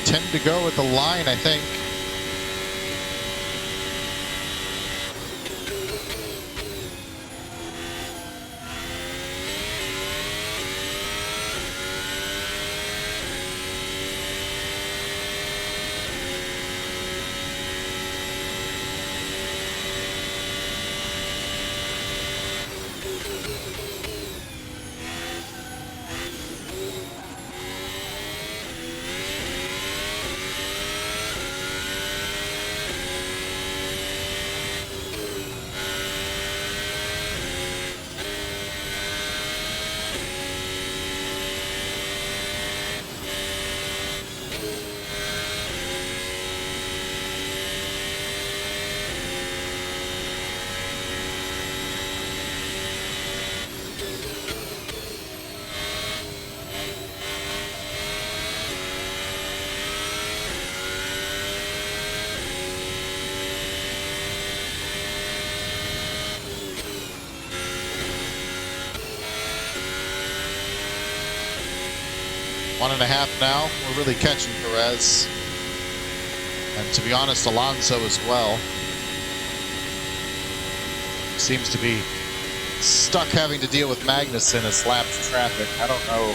10 to go at the line, I think. One and a half now. We're really catching Perez. And to be honest, Alonso as well. Seems to be stuck having to deal with Magnussen as lapped traffic. I don't know.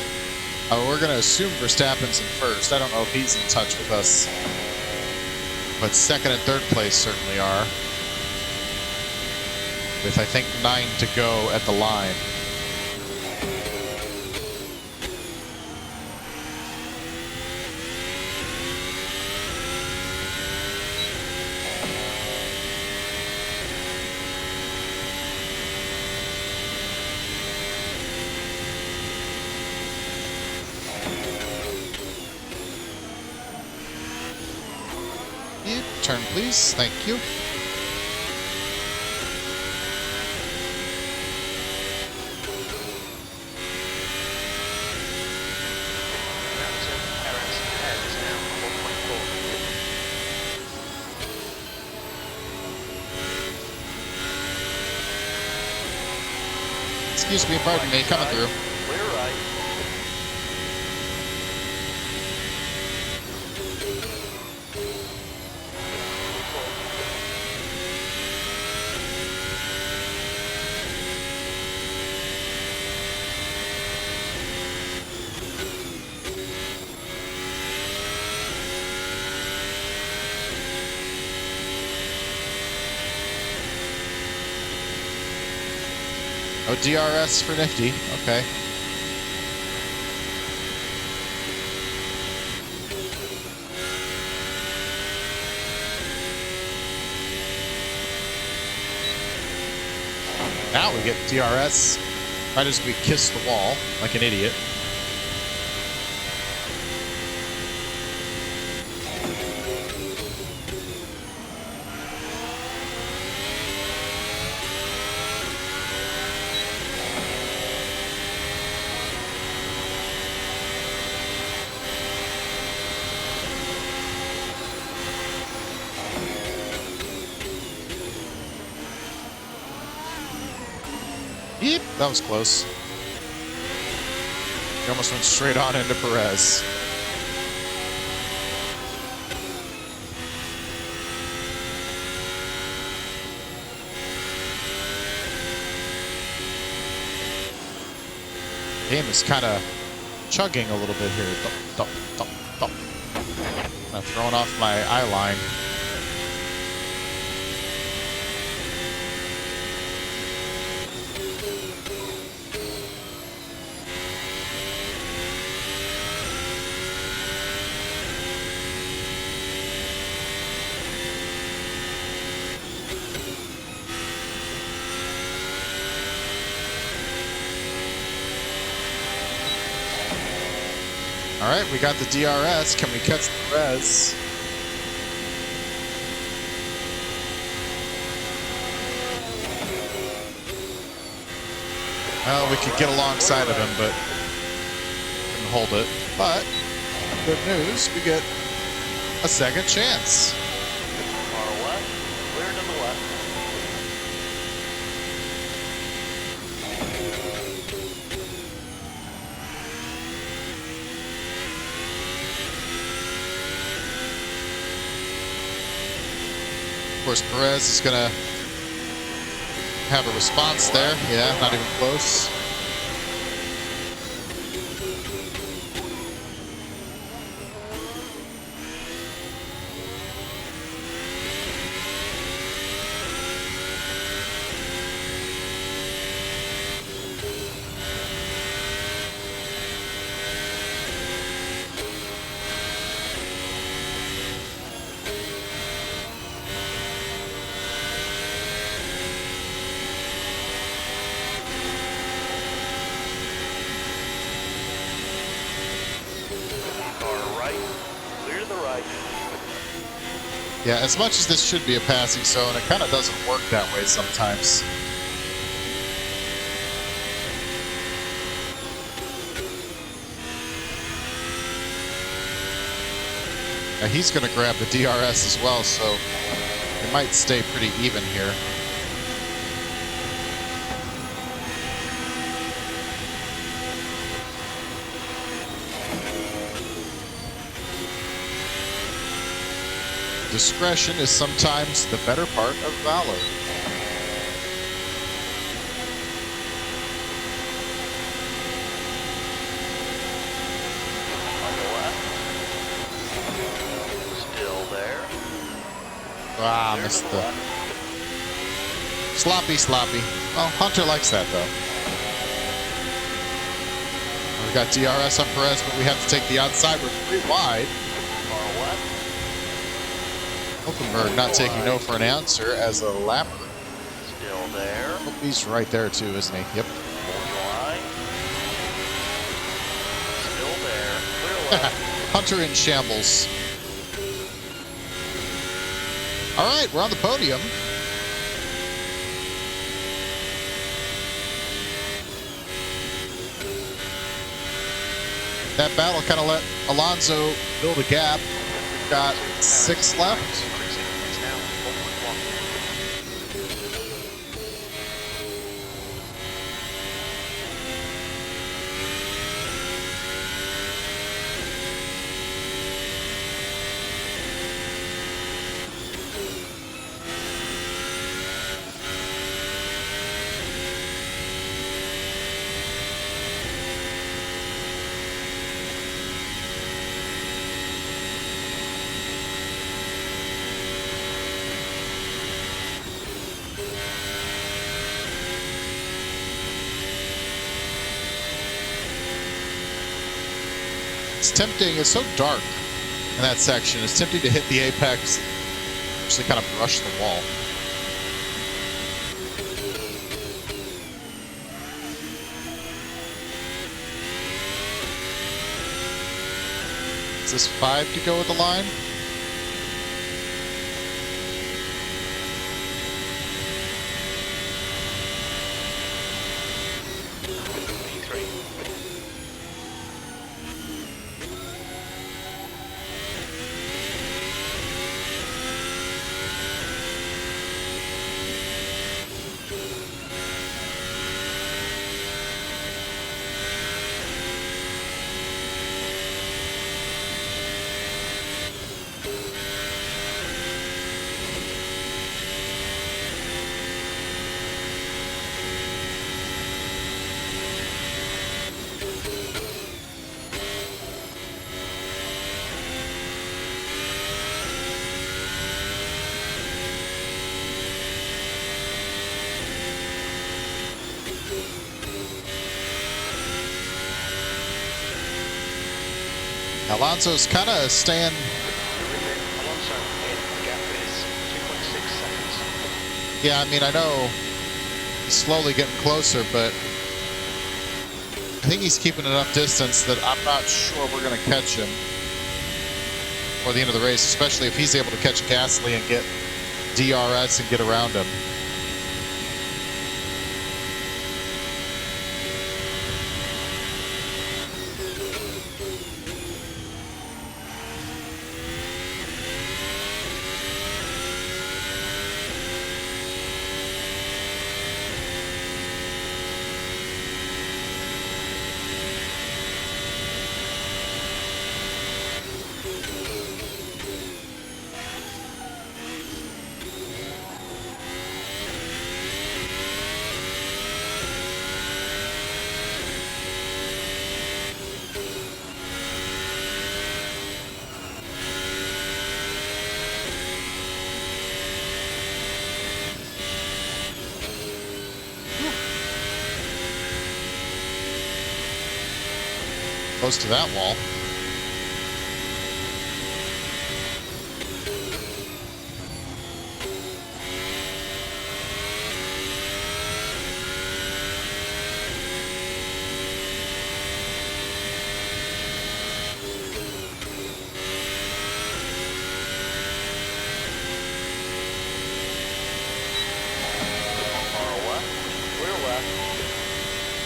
We're going to assume Verstappen's in first. I don't know if he's in touch with us. But second and third place certainly are. With, I think, 9 to go at the line. Turn, please. Thank you. Excuse me, pardon me, coming through.
Clear right.
Oh, DRS for Nifty. Okay. Now we get DRS right as we kiss the wall like an idiot. Yep, that was close. He almost went straight on into Perez. Game is kind of chugging a little bit here. Kind of throwing off my eye line. All right, we got the DRS. Can we catch the res? Well, we could get alongside of him, but couldn't hold it. But good news, we get a second chance.
Far left, clear to the left.
course, Perez is going to have a response there. Yeah, not even close. Yeah, as much as this should be a passing zone, it kind of doesn't work that way sometimes. Now he's going to grab the DRS as well, so it might stay pretty even here. Discretion is sometimes the better part of valor.
On the left. Still there.
Ah, missed the... Sloppy, sloppy. Well, Hunter likes that, though. We've got DRS on Perez, but we have to take the outside. We're pretty wide. Hulkenberg not taking no for an answer as a lapper.
Still there.
Oh, he's right there too, isn't he? Yep.
Still there. Clear left.
Hunter in shambles. All right, we're on the podium. That battle kind of let Alonso build a gap. We've got 6 left. It's tempting, it's so dark in that section, it's tempting to hit the apex, actually kind of brush the wall. Is this 5 to go with the line? Alonso's kind of staying.
Alonso in the gap is 2.6 seconds.
Yeah, I mean, I know he's slowly getting closer, but I think he's keeping enough distance that I'm not sure we're going to catch him before the end of the race, especially if he's able to catch Gasly and get DRS and get around him. Close to that wall.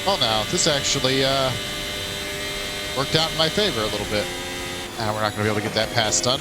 Well, now, this actually worked out in my favor a little bit. We're not going to be able to get that pass done.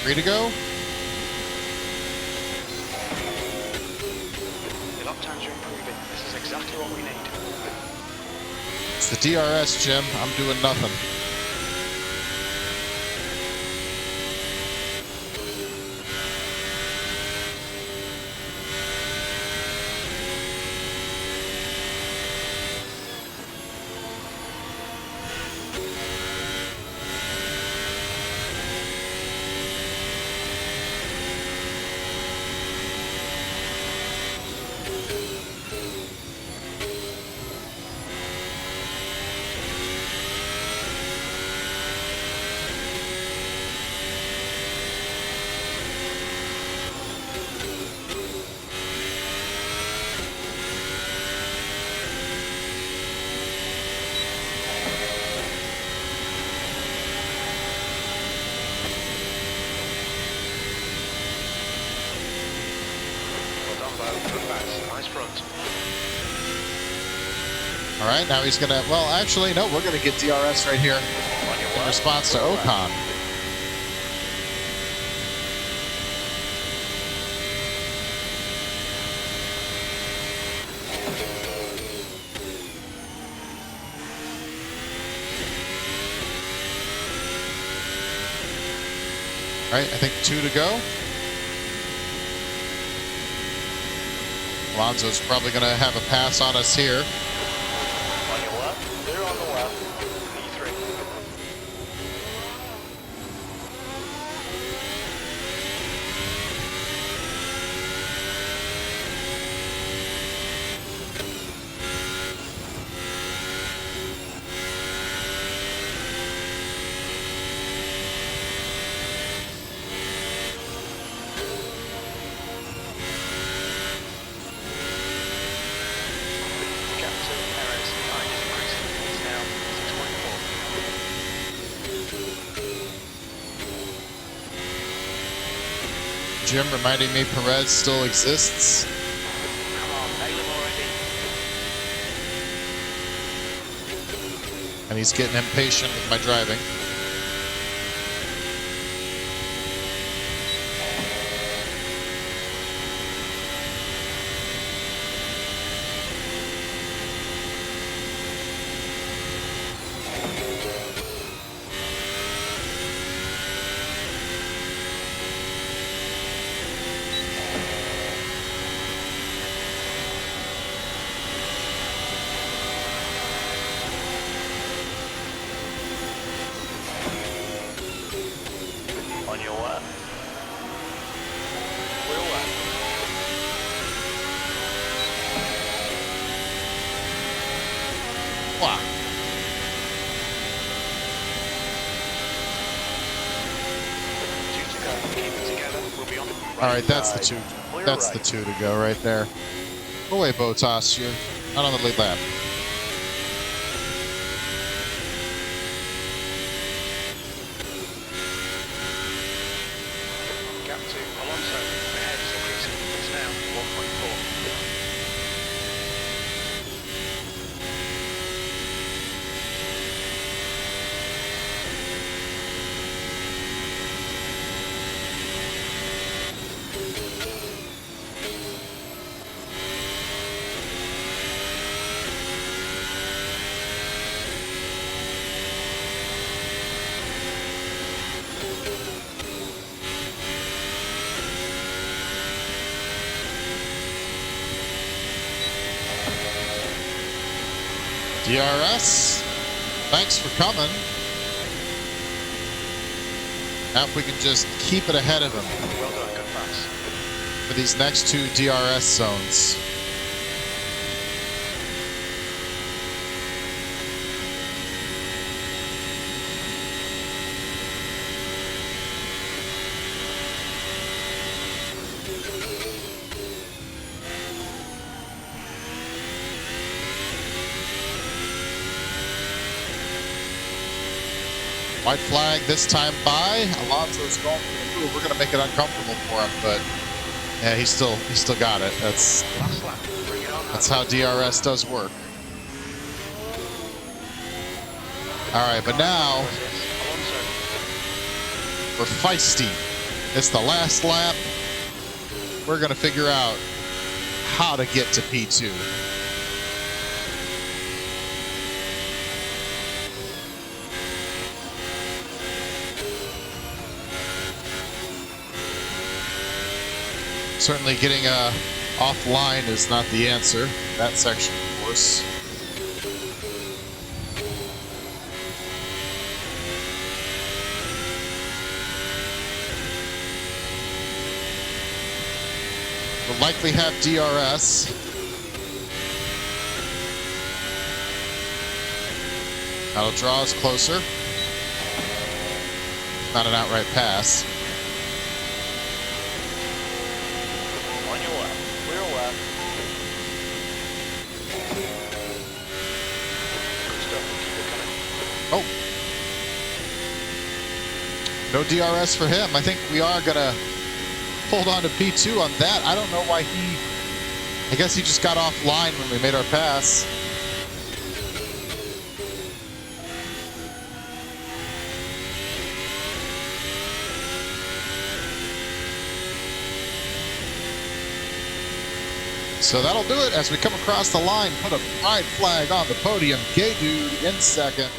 Free to go?
The lap times are improving. This is exactly what we need.
It's the DRS, Jim. I'm doing nothing.
Nice front.
All right, now he's going to... Well, actually, no, we're going to get DRS right here in response to Ocon. All right, I think 2 to go. Alonso's probably going to have a pass on us here.
On your left, clear on the left, E3.
Jim reminding me Perez still exists.
Come on, nail him already.
And he's getting impatient with my driving.
On your left. Wheel left.
Wow.
Two to go. Keep it together. We'll be on the right.
All right, that's the
side.
2.
Clear
That's
right.
the 2 to go right there. Go away, Bottas. You're not on the lead lap.
Gap to Alonso. Ahead is increasing. It's now 1.4.
DRS, thanks for coming. Now if we can just keep it ahead of him
Well done, good pass.
for these next 2 DRS zones. White flag this time by. Alonso's going for the move. We're going to make it uncomfortable for him, but yeah, he still got it.
Last lap. Bring it on.
That's how DRS does work. All right, but now
Alonso.
we're feisty. It's the last lap. We're going to figure out how to get to P2. Certainly getting offline is not the answer. That section, of course. We'll likely have DRS. That'll draw us closer. Not an outright pass.
On your left. Clear left.
Good stuff. Keep it coming.
Oh. No DRS for him. I think we are going to hold on to P2 on that. I don't know why I guess he just got offline when we made our pass. So that'll do it as we come across the line. Put a pride flag on the podium. Gay Dude in second.